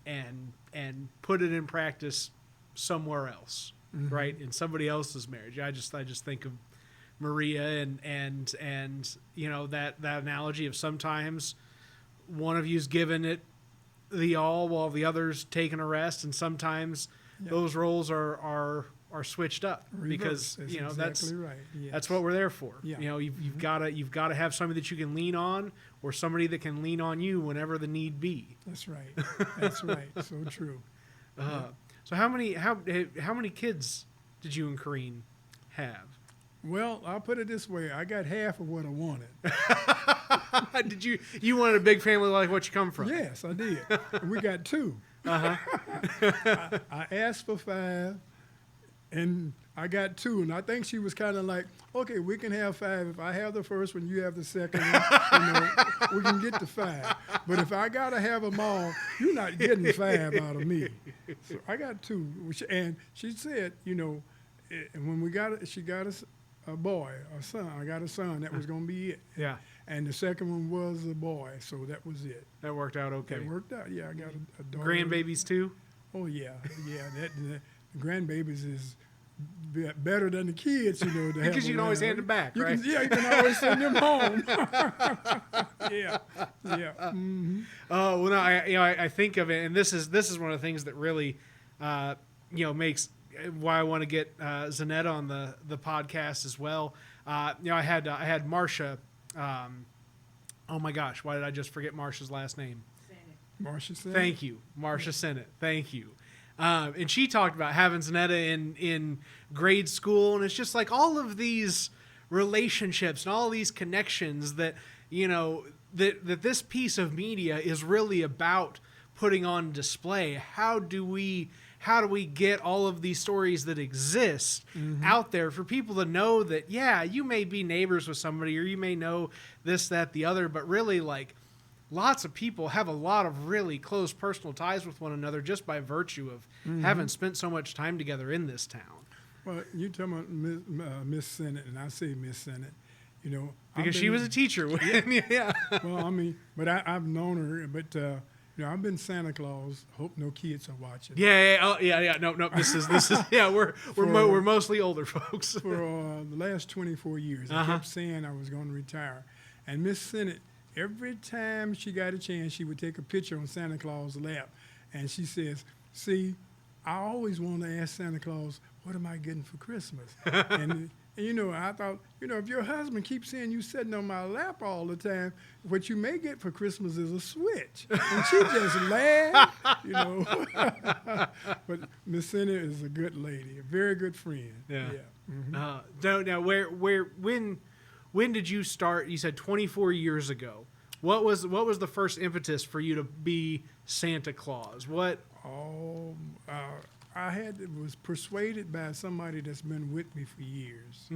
Speaker 2: put it in practice somewhere else, right? In somebody else's marriage. I just think of Maria and you know, that analogy of sometimes one of you's given it the all while the other's taking a rest, and sometimes those roles are switched up.
Speaker 1: Reverse.
Speaker 2: Because
Speaker 1: That's
Speaker 2: you know,
Speaker 1: exactly right. Yes.
Speaker 2: that's what we're there for.
Speaker 1: Yeah.
Speaker 2: You know, you've got to have somebody that you can lean on, or somebody that can lean on you whenever the need be.
Speaker 1: That's right. That's right. So true.
Speaker 2: So how many kids did you and Kareem have?
Speaker 1: Well, I'll put it this way. I got half of what I wanted.
Speaker 2: Did you wanted a big family like what you come from?
Speaker 1: Yes, I did. We got 2. I asked for 5, and I got 2. And I think she was kind of like, okay, we can have 5. If I have the first one, you have the second one. You know, we can get to 5. But if I got to have them all, you're not getting 5 out of me. So I got 2. And she said, you know, and when she got us a boy, a son. I got a son. That was going to be it.
Speaker 2: Yeah.
Speaker 1: And the second one was a boy, so that was it.
Speaker 2: That worked out okay.
Speaker 1: That worked out. Yeah, I got a daughter.
Speaker 2: Grandbabies too?
Speaker 1: Oh yeah, yeah. The grandbabies is better than the kids, you know.
Speaker 2: Because you can always hand them back, right?
Speaker 1: You can always send them home. Yeah. Mm-hmm.
Speaker 2: Oh well, no, I think of it, and this is one of the things that really, makes why I want to get Zanetta on the podcast as well. I had Marcia. Oh my gosh, why did I just forget Marcia's last name?
Speaker 1: Marcia Sennett.
Speaker 2: Thank you, Marcia Sennett. Thank you. And she talked about having Zanetta in grade school, and it's just like all of these relationships and all these connections that, you know, that this piece of media is really about putting on display. How do we get all of these stories that exist out there for people to know that, yeah, you may be neighbors with somebody, or you may know this, that, the other, but really, like, lots of people have a lot of really close personal ties with one another just by virtue of having spent so much time together in this town.
Speaker 1: Well, you tell me Miss Sennett, and I say Miss Sennett, you know.
Speaker 2: Because she was a teacher. Yeah.
Speaker 1: Well, I mean, but I've known her, but, you know, I've been Santa Claus. Hope no kids are watching.
Speaker 2: Yeah. No. This is. Yeah, we're mostly older folks.
Speaker 1: For the last 24 years, I kept saying I was going to retire, and Miss Sennett, every time she got a chance, she would take a picture on Santa Claus' lap, and she says, "See, I always want to ask Santa Claus, what am I getting for Christmas?" And you know, I thought, you know, if your husband keeps saying you sitting on my lap all the time, what you may get for Christmas is a Switch. And she just laughed, you know. But Miss Sennett is a good lady, a very good friend.
Speaker 2: Yeah.
Speaker 1: Mm-hmm.
Speaker 2: Now, when did you start? You said 24 years ago. What was the first impetus for you to be Santa Claus? What?
Speaker 1: Oh, I was persuaded by somebody that's been with me for years.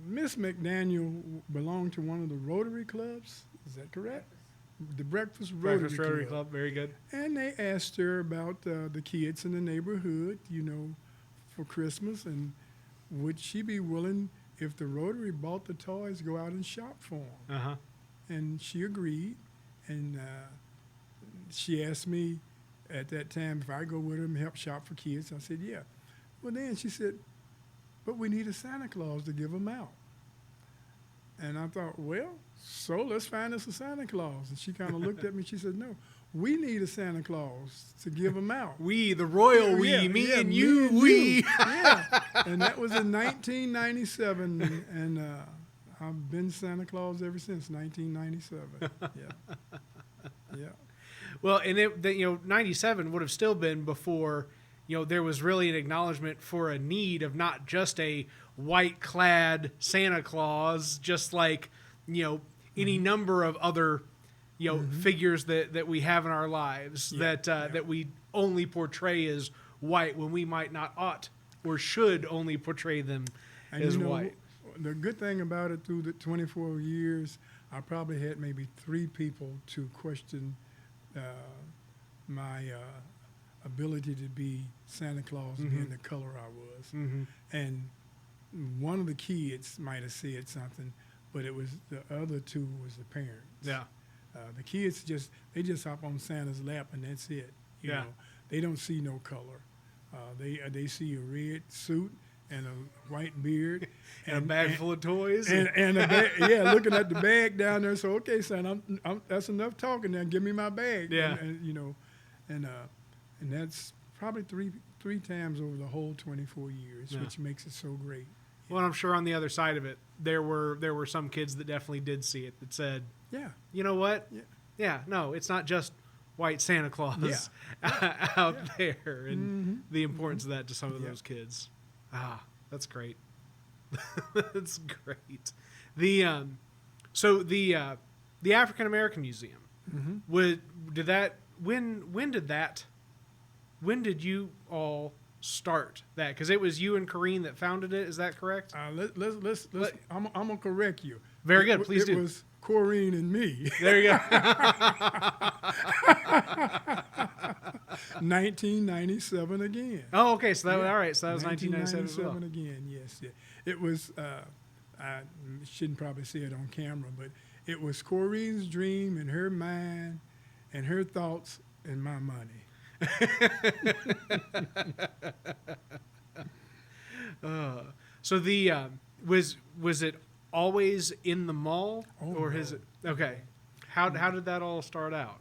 Speaker 1: Miss McDaniel belonged to one of the Rotary clubs Is that correct? The Breakfast Rotary,
Speaker 2: Breakfast Rotary Club. Very good.
Speaker 1: And they asked her about the kids in the neighborhood, for Christmas, and would she be willing, if the Rotary bought the toys, go out and shop for them?
Speaker 2: Uh-huh.
Speaker 1: And she agreed, and she asked me at that time if I go with her and help shop for kids. I said, yeah. Well, then she said, but we need a Santa Claus to give them out. And I thought, well, so let's find us a Santa Claus. And she kind of looked at me. She said, no, we need a Santa Claus to give them out.
Speaker 2: We, the royal we,
Speaker 1: Yeah,
Speaker 2: me
Speaker 1: yeah,
Speaker 2: and
Speaker 1: me
Speaker 2: you,
Speaker 1: and
Speaker 2: we.
Speaker 1: you. Yeah. And that was in 1997. And I've been Santa Claus ever since 1997. Yeah. Yeah.
Speaker 2: Well, and 97 would have still been before, there was really an acknowledgement for a need of not just a white-clad Santa Claus, just like, any number of other, figures that we have in our lives that we only portray as white when we might not ought or should only portray them as white.
Speaker 1: The good thing about it, through the 24 years, I probably had maybe 3 people to question my ability to be Santa Claus, being the color I was.
Speaker 2: Mm-hmm.
Speaker 1: And one of the kids might have said something, but it was the other 2 was the parents.
Speaker 2: Yeah.
Speaker 1: The kids they just hop on Santa's lap and that's it. You know, they don't see no color. They see a red suit and a white beard
Speaker 2: and a bag full of toys.
Speaker 1: And a bag, looking at the bag down there. So okay, son, that's enough talking now. Give me my bag.
Speaker 2: Yeah.
Speaker 1: And that's probably three times over the whole 24 years, which makes it so great.
Speaker 2: Well, I'm sure on the other side of it, there were some kids that definitely did see it that said,
Speaker 1: Yeah.
Speaker 2: you know what?
Speaker 1: Yeah.
Speaker 2: No, it's not just white Santa Claus out there, and the importance of that to some of those kids. Ah, that's great. That's great. The African American Museum. When did you all start that? Because it was you and Kareem that founded it. Is that correct?
Speaker 1: I'm gonna correct you.
Speaker 2: Very good. Please do.
Speaker 1: It was Corrine and me.
Speaker 2: There you go.
Speaker 1: 1997 again.
Speaker 2: Oh, okay. So that all right. So that was 1997 as well.
Speaker 1: Again. Yes. Yeah. It was. I shouldn't probably say it on camera, but it was Corrine's dream and her mind, and her thoughts and my money.
Speaker 2: So the was it always in the mall, or
Speaker 1: no.
Speaker 2: is it okay? How did that all start out?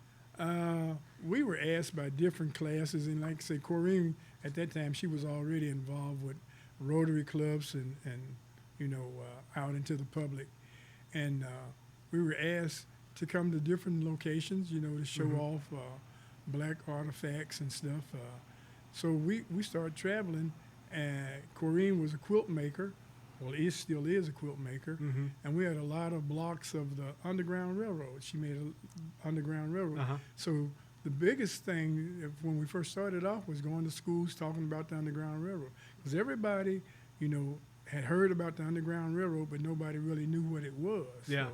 Speaker 1: We were asked by different classes, and like I say, Kareem at that time, she was already involved with Rotary clubs and out into the public, and we were asked to come to different locations, to show off black artifacts and stuff. So we started traveling, and Kareem was a quilt maker. Well, he still is a quilt maker, and we had a lot of blocks of the Underground Railroad. She made an Underground Railroad. So the biggest thing when we first started off was going to schools talking about the Underground Railroad, because everybody, had heard about the Underground Railroad, but nobody really knew what it was.
Speaker 2: Yeah.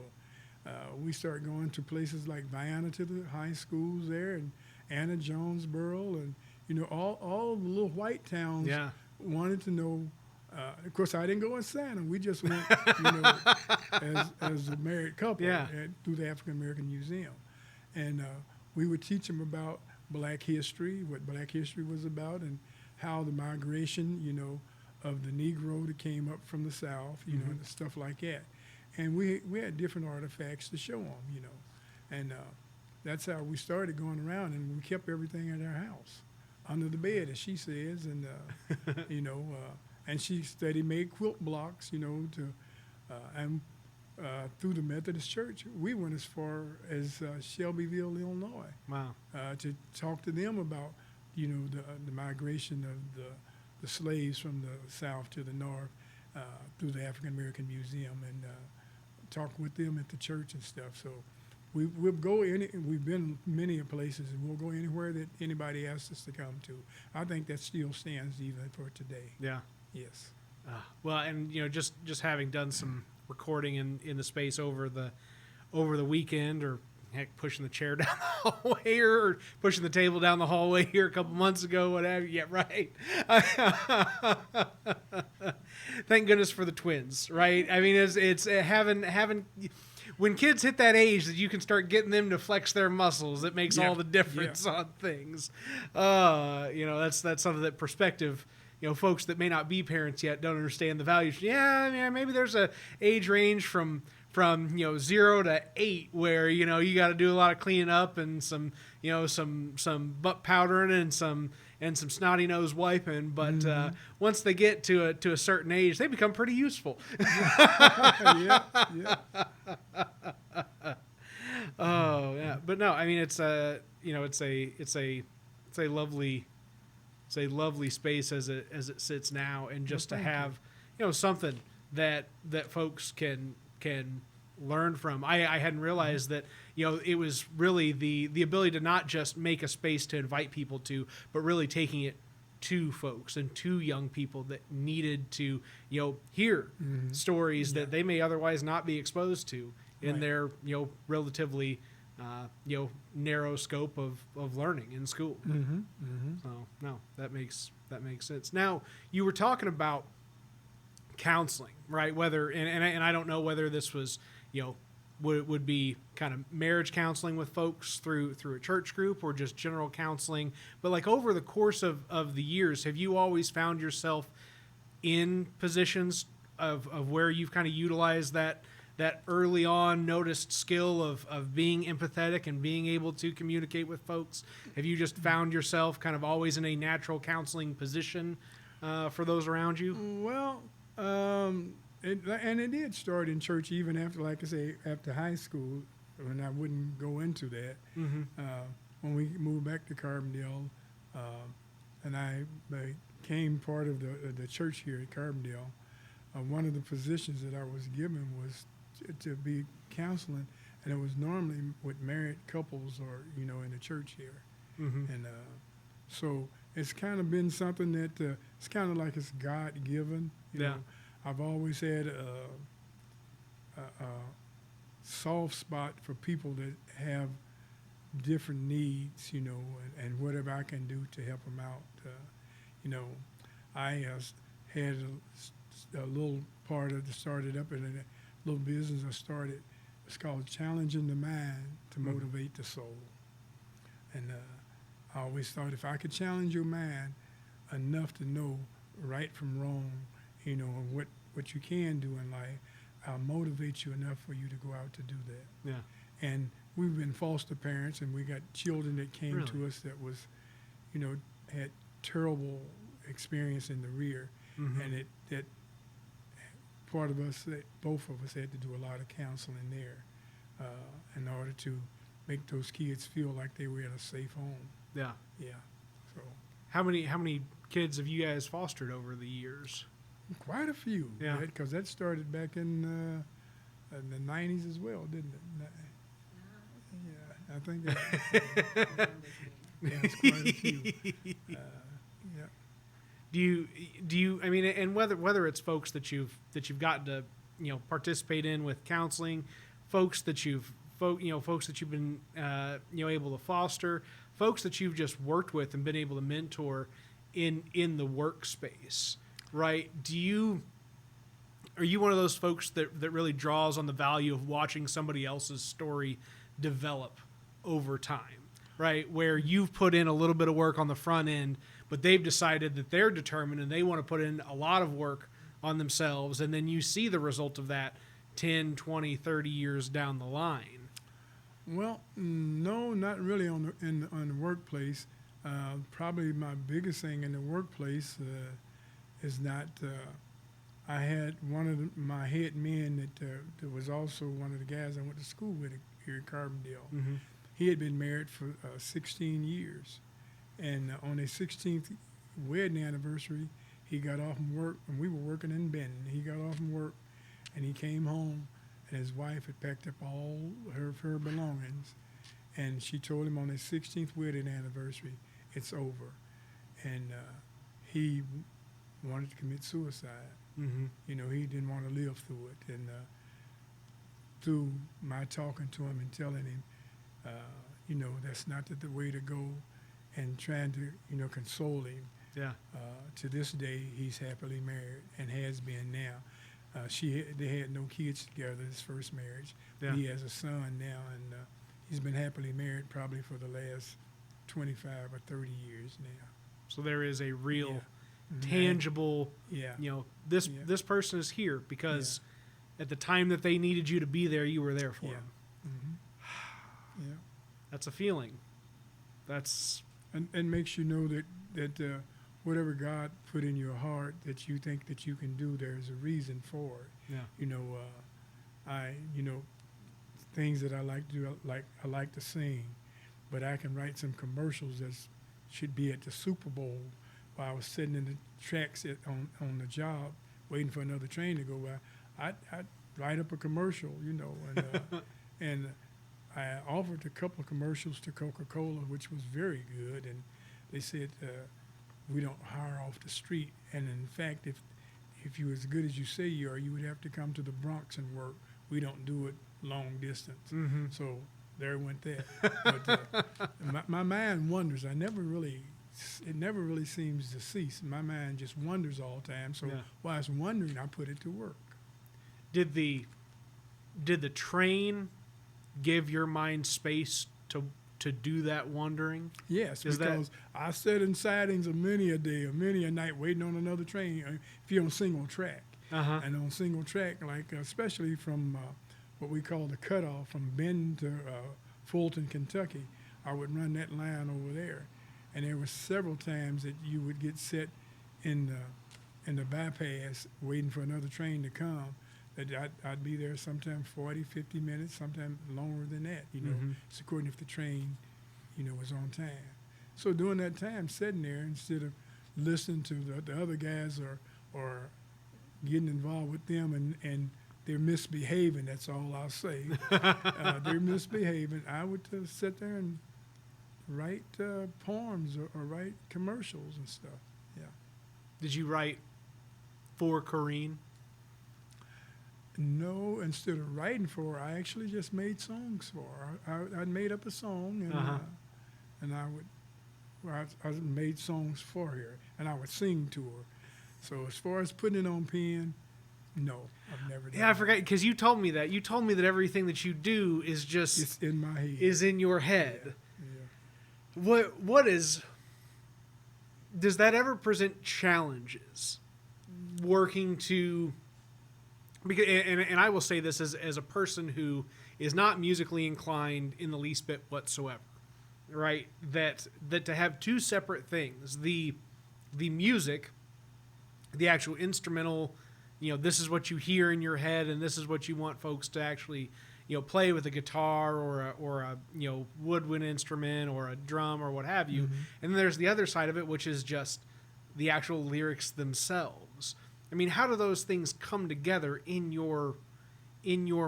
Speaker 1: So we started going to places like Vienna, to the high schools there, and Anna Jonesboro, and all the little white towns wanted to know. Of course, I didn't go in Santa. We just went, as a married couple through the African American Museum, and we would teach them about Black history, what Black history was about, and how the migration, of the Negro that came up from the South, and stuff like that. And we had different artifacts to show them, and that's how we started going around, and we kept everything at our house, under the bed, as she says, and and she steady made quilt blocks, and through the Methodist Church, we went as far as Shelbyville, Illinois.
Speaker 2: Wow.
Speaker 1: To talk to them about, the migration of the slaves from the South to the North through the African American Museum, and talk with them at the church and stuff. So we'll go we've been many places, and we'll go anywhere that anybody asks us to come to. I think that still stands even for today.
Speaker 2: Yeah.
Speaker 1: Yes.
Speaker 2: Well, and just having done some recording in the space over over the weekend, or heck, pushing the chair down the hallway, or pushing the table down the hallway here a couple months ago, whatever. Yeah, right. Thank goodness for the twins, right? I mean, it's having when kids hit that age that you can start getting them to flex their muscles, it makes all the difference on things. That's something that perspective, folks that may not be parents yet don't understand the values. Yeah, maybe there's a age range from 0 to 8 where you got to do a lot of cleaning up and some butt powdering and some snotty nose wiping, but once they get to a certain age, they become pretty useful.
Speaker 1: Yeah.
Speaker 2: Oh yeah, but no, I mean it's a lovely space as it sits now, and just to have something that folks can learn from. I hadn't realized that it was really the ability to not just make a space to invite people to, but really taking it to folks and to young people that needed to hear stories that they may otherwise not be exposed to in their relatively narrow scope of learning in school. So no, that makes sense. Now, you were talking about counseling, right? Whether and I don't know whether this was would be kind of marriage counseling with folks through a church group or just general counseling, but like over the course of the years, have you always found yourself in positions of where you've kind of utilized that early on noticed skill of being empathetic and being able to communicate with folks? Have you just found yourself kind of always in a natural counseling position for those around you?
Speaker 1: Well, it did start in church even after, like I say, after high school, when I wouldn't go into that. When we moved back to Carbondale, and I became part of the church here at Carbondale, one of the positions that I was given was to be counseling, and it was normally with married couples or in the church here. And so it's kind of been something that it's kind of like it's God-given. You know, I've always had a soft spot for people that have different needs, and whatever I can do to help them out. I had a little part of started up in a little business I started. It's called Challenging the Mind to Motivate the Soul. And I always thought if I could challenge your mind enough to know right from wrong, and what you can do in life, I'll motivate you enough for you to go out to do that. Yeah. And we've been foster parents, and we got children that came to us that was, had terrible experience in the rear, and that part of us, that both of us had to do a lot of counseling there in order to make those kids feel like they were in a safe home. Yeah. Yeah. So
Speaker 2: how many kids have you guys fostered over the years?
Speaker 1: Quite a few. Yeah. Because that started back in the 90s as well, didn't it? Yeah, I think that. It's quite a few. Yeah.
Speaker 2: Do you? I mean, and whether it's folks that you've gotten to participate in with counseling, folks that you've been able to foster, folks that you've just worked with and been able to mentor in the workspace, right? Are you one of those folks that really draws on the value of watching somebody else's story develop over time, right? Where you've put in a little bit of work on the front end, but they've decided that they're determined and they want to put in a lot of work on themselves, and then you see the result of that 10, 20, 30 years down the line.
Speaker 1: Well, no, not really on the workplace. Probably my biggest thing in the workplace is not. I had one of my head men that was also one of the guys I went to school with here at Carbondale. He had been married for 16 years, and on his 16th wedding anniversary, he got off from work, and we were working in Benton. He got off from work, and he came home, and his wife had packed up all her belongings, and she told him on his 16th wedding anniversary, it's over. And he wanted to commit suicide. He didn't want to live through it. And through my talking to him and telling him, that's not the way to go, and trying to, console him.
Speaker 2: Yeah.
Speaker 1: To this day, he's happily married and has been now. They had no kids together, his first marriage.
Speaker 2: Yeah.
Speaker 1: He has a son now, and he's been happily married probably for the last 25 or 30 years now.
Speaker 2: So there is a real
Speaker 1: Yeah.
Speaker 2: tangible,
Speaker 1: Yeah.
Speaker 2: this person is here because at the time that they needed you to be there, you were there for
Speaker 1: Yeah.
Speaker 2: them.
Speaker 1: Mm-hmm. Yeah.
Speaker 2: That's a feeling. That's
Speaker 1: And makes you know that whatever God put in your heart that you think that you can do, there's a reason for it.
Speaker 2: yeah.
Speaker 1: Things that I like to do, I like to sing, but I can write some commercials that should be at the Super Bowl while I was sitting in the tracks on the job waiting for another train to go by. I'd write up a commercial, and I offered a couple of commercials to Coca-Cola, which was very good, and they said, we don't hire off the street. And in fact, if you're as good as you say you are, you would have to come to the Bronx and work. We don't do it long distance.
Speaker 2: Mm-hmm.
Speaker 1: So there went that. But my mind wanders. It never really seems to cease. My mind just wanders all the time. So while it's wandering, I put it to work.
Speaker 2: Did the train give your mind space to do that wandering?
Speaker 1: Yes, because I sat in sidings of many a day or many a night waiting on another train if you're on single track.
Speaker 2: Uh-huh.
Speaker 1: And on single track, like especially from what we call the cutoff from Benton to Fulton, Kentucky, I would run that line over there. And there were several times that you would get set in the bypass waiting for another train to come, that I'd be there sometimes 40, 50 minutes, sometimes longer than that,
Speaker 2: Mm-hmm.
Speaker 1: It's according if the train, was on time. So during that time, sitting there, instead of listening to the other guys or getting involved with them and they're misbehaving, that's all I'll say. They're misbehaving. I would sit there and write poems or write commercials and stuff. Yeah.
Speaker 2: Did you write for Kareem?
Speaker 1: No, instead of writing for her, I actually just made songs for her. I made up a song, and I made songs for her, and I would sing to her. So as far as putting it on pen, no, I've never done
Speaker 2: Yeah, I forgot, because you told me that. You told me that everything that you do is just
Speaker 1: It's in my head.
Speaker 2: is in your head.
Speaker 1: Yeah.
Speaker 2: What does that ever present challenges working to, because and I will say this as a person who is not musically inclined in the least bit whatsoever, right? That to have two separate things, the music, the actual instrumental, this is what you hear in your head and this is what you want folks to actually play with a guitar or a woodwind instrument or a drum or what have you.
Speaker 1: Mm-hmm.
Speaker 2: And then there's the other side of it, which is just the actual lyrics themselves. I mean, how do those things come together in your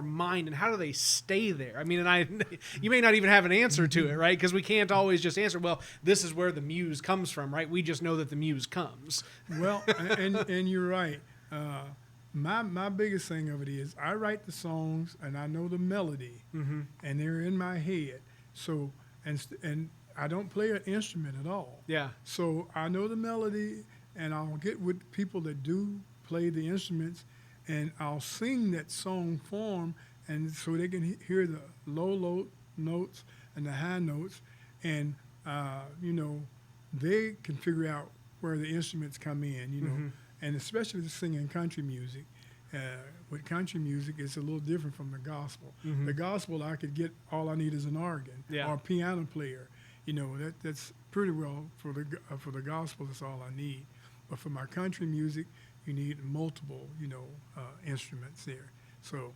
Speaker 2: mind, and how do they stay there? I mean, you may not even have an answer to it, right? Because we can't always just answer, well, this is where the muse comes from, right? We just know that the muse comes.
Speaker 1: Well, and you're right. My biggest thing of it is I write the songs and I know the melody,
Speaker 2: Mm-hmm.
Speaker 1: and they're in my head. So and I don't play an instrument at all.
Speaker 2: Yeah.
Speaker 1: So I know the melody, and I'll get with people that do play the instruments, and I'll sing that song for them, and so they can hear the low notes and the high notes, and they can figure out where the instruments come in,
Speaker 2: Mm-hmm.
Speaker 1: and especially singing country music. With country music, it's a little different from the gospel.
Speaker 2: Mm-hmm.
Speaker 1: The gospel, I could get all I need is an organ
Speaker 2: Yeah.
Speaker 1: or a piano player. That's pretty well for the gospel. That's all I need. But for my country music, you need multiple, instruments there. So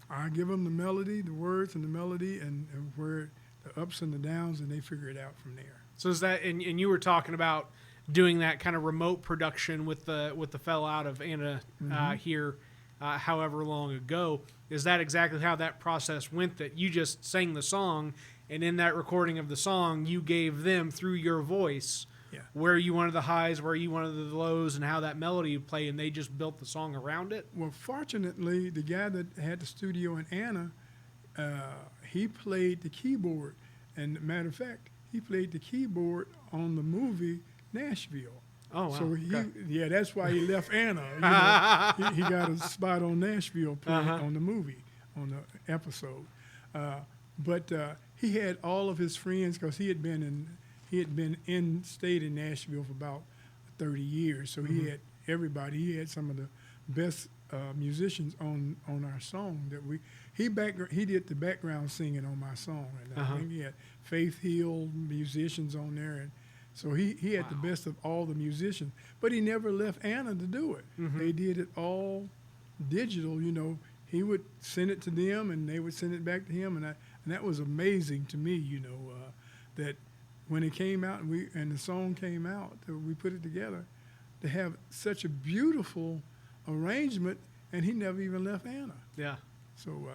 Speaker 1: I give them the melody, the words, and the melody, and where the ups and the downs, and they figure it out from there.
Speaker 2: So is that, and you were talking about doing that kind of remote production with the fellow out of Anna here, however long ago. Is that exactly how that process went? That you just sang the song, and in that recording of the song, you gave them through your voice where you wanted the highs, where you wanted the lows, and how that melody would play, and they just built the song around it?
Speaker 1: Well, fortunately, the guy that had the studio in Anna he played the keyboard. And matter of fact, he played the keyboard on the movie Nashville.
Speaker 2: Oh, wow.
Speaker 1: So
Speaker 2: Okay.
Speaker 1: yeah, that's why he left Anna. He got a spot on Nashville playing on the movie, on the episode. But he had all of his friends because he had been stayed in Nashville for about 30 years. So he had everybody. He had some of the best musicians on our song that he did the background singing on my song, and I think he had Faith Hill musicians on there, and so he had the best of all the musicians. But he never left Anna to do it. They did it all digital. He would send it to them, and they would send it back to him, and that was amazing to me. That when it came out and the song came out, that we put it together, to have such a beautiful arrangement, and he never even left Anna.
Speaker 2: Yeah.
Speaker 1: So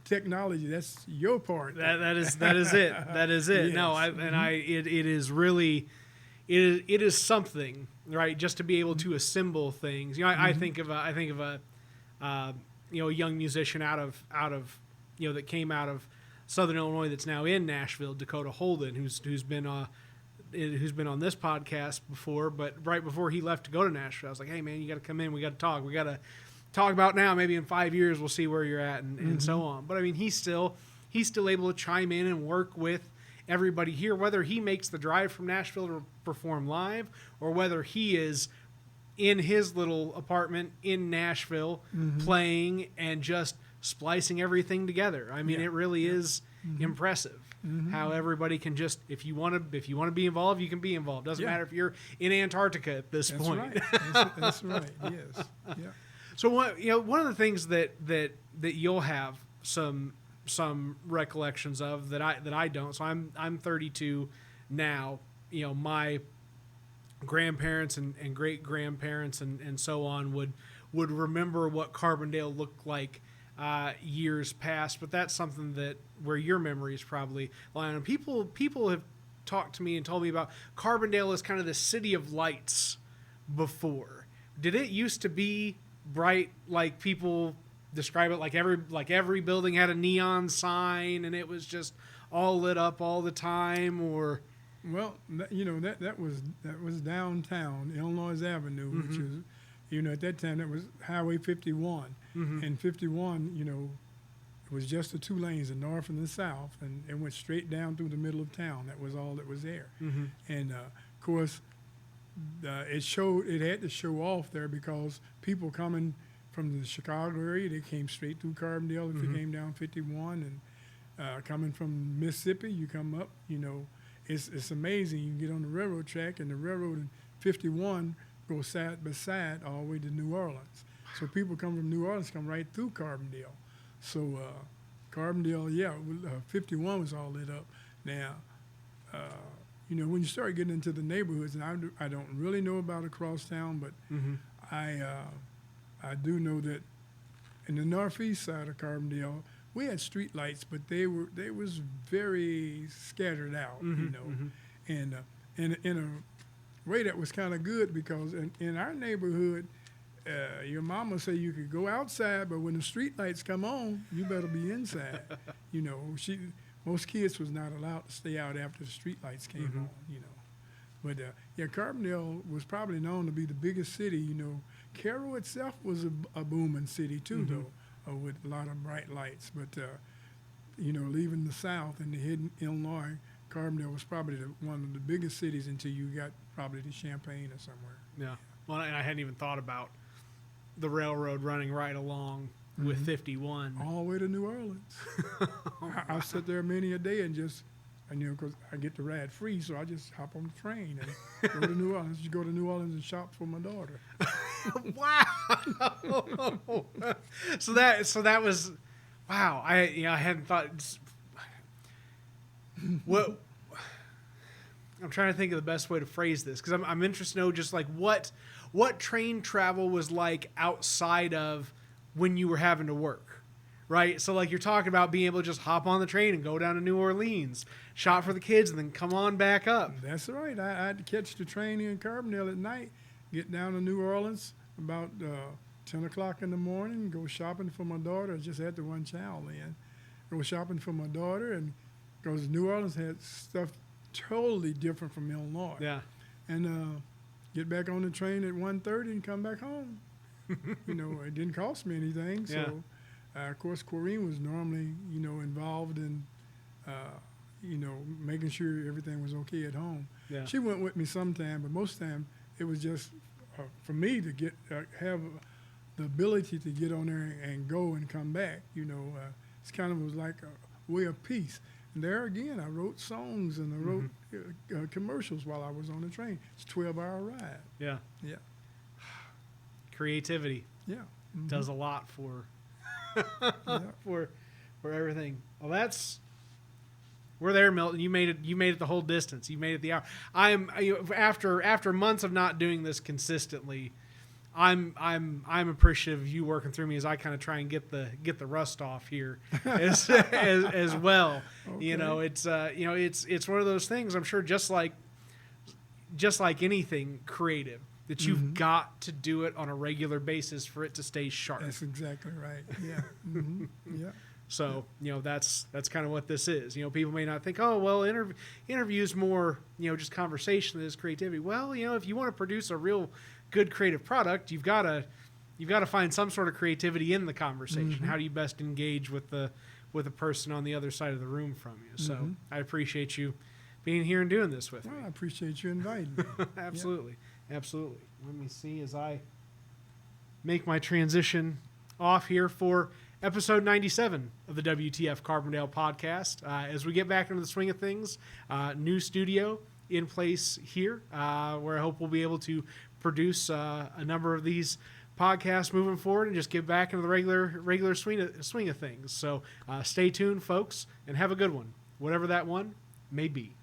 Speaker 1: technology, that's your part.
Speaker 2: That is it. That is it.
Speaker 1: Yes.
Speaker 2: No, it is really, it is something, right? Just to be able to assemble things. I think of a young musician out of that came out of Southern Illinois that's now in Nashville, Dakota Holden, who's been on this podcast before. But right before he left to go to Nashville, I was like, hey man, you got to come in. We got to talk. We got to talk about now. Maybe in 5 years we'll see where you're at and so on. But I mean, he's still able to chime in and work with everybody here, whether he makes the drive from Nashville to perform live or whether he is in his little apartment in Nashville playing and just splicing everything together. I mean, it really is impressive how everybody can just, if you want to be involved, you can be involved. Doesn't matter if you're in Antarctica at this point.
Speaker 1: Right. That's right. Yes. Yeah.
Speaker 2: So one of the things that you'll have some recollections of that I don't. So I'm 32 now. My grandparents and great grandparents and so on would remember what Carbondale looked like years past. But that's something that where your memories probably lie on. People have talked to me and told me about Carbondale as kind of the city of lights before. Did it used to be bright like people describe it, like every building had a neon sign and it was just all lit up all the time? Or
Speaker 1: well, that was downtown Illinois Avenue, which is at that time that was Highway 51, and 51 it was just the two lanes, the north and the south, and it went straight down through the middle of town. That was all that was there. And of course it had to show off there because people coming from the Chicago area, they came straight through Carbondale if you came down 51, and coming from Mississippi, you come up, it's amazing. You can get on the railroad track, and the railroad in 51 goes side by side all the way to New Orleans. So people come from New Orleans come right through Carbondale. So Carbondale, 51 was all lit up. Now, when you start getting into the neighborhoods, and I don't really know about across town, but I do know that in the northeast side of Carbondale, we had street lights, but they was very scattered out, and in a way that was kind of good because in our neighborhood, your mama say you could go outside, but when the street lights come on, you better be inside. Most kids was not allowed to stay out after the street lights came on, But Carbondale was probably known to be the biggest city. Cairo itself was a booming city too, though, with a lot of bright lights. But leaving the South and the hidden Illinois, Carbondale was probably one of the biggest cities until you got probably to Champaign or somewhere.
Speaker 2: Yeah. Well, and I hadn't even thought about the railroad running right along with 51
Speaker 1: all the way to New Orleans. I sit there many a day and just, because I get the ride free, so I just hop on the train and go to New Orleans. You go to New Orleans and shop for my daughter.
Speaker 2: Wow. So that was, wow. I hadn't thought. What I'm trying to think of the best way to phrase this because I'm interested to know just like what train travel was like outside of when you were having to work, right? So like you're talking about being able to just hop on the train and go down to New Orleans, shop for the kids, and then come on back up.
Speaker 1: That's right. I'd catch the train in Carbondale at night, get down to New Orleans about 10 o'clock in the morning, go shopping for my daughter. I just had the one child then. go shopping for my daughter, and because New Orleans had stuff totally different from Illinois.
Speaker 2: Yeah.
Speaker 1: And get back on the train at 1:30 and come back home. You know, it didn't cost me anything. So, of course, Kareem was normally, you know, involved in, you know, making sure everything was okay at home.
Speaker 2: Yeah.
Speaker 1: She went with me sometime, but most time it was just for me to get have the ability to get on there and go and come back. You know, it's kind of was like a way of peace. And there again, I wrote songs and I wrote commercials while I was on the train. It's a 12-hour ride.
Speaker 2: Yeah.
Speaker 1: Yeah.
Speaker 2: Creativity
Speaker 1: Yeah. Mm-hmm.
Speaker 2: does a lot for
Speaker 1: Yeah.
Speaker 2: for everything. Well, we're there, Milton. You made it the whole distance. You made it the hour. After months of not doing this consistently, I'm appreciative of you working through me as I kind of try and get the rust off here as well.
Speaker 1: Okay.
Speaker 2: You know, it's one of those things. I'm sure just like anything creative, that you've got to do it on a regular basis for it to stay sharp.
Speaker 1: That's exactly right. Yeah. Mm-hmm. Yeah.
Speaker 2: So, you know, that's kind of what this is. You know, people may not think, oh, well, interviews more, you know, just conversation than is creativity. Well, you know, if you want to produce a real good creative product, you've got to find some sort of creativity in the conversation.
Speaker 1: Mm-hmm.
Speaker 2: How do you best engage with the person on the other side of the room from you? So I appreciate you being here and doing this with
Speaker 1: Well,
Speaker 2: me.
Speaker 1: I appreciate you inviting me.
Speaker 2: Absolutely. Absolutely. Let me see as I make my transition off here for episode 97 of the WTF Carbondale podcast. As we get back into the swing of things, new studio in place here, where I hope we'll be able to produce a number of these podcasts moving forward and just get back into the regular swing of things. So stay tuned, folks, and have a good one, whatever that one may be.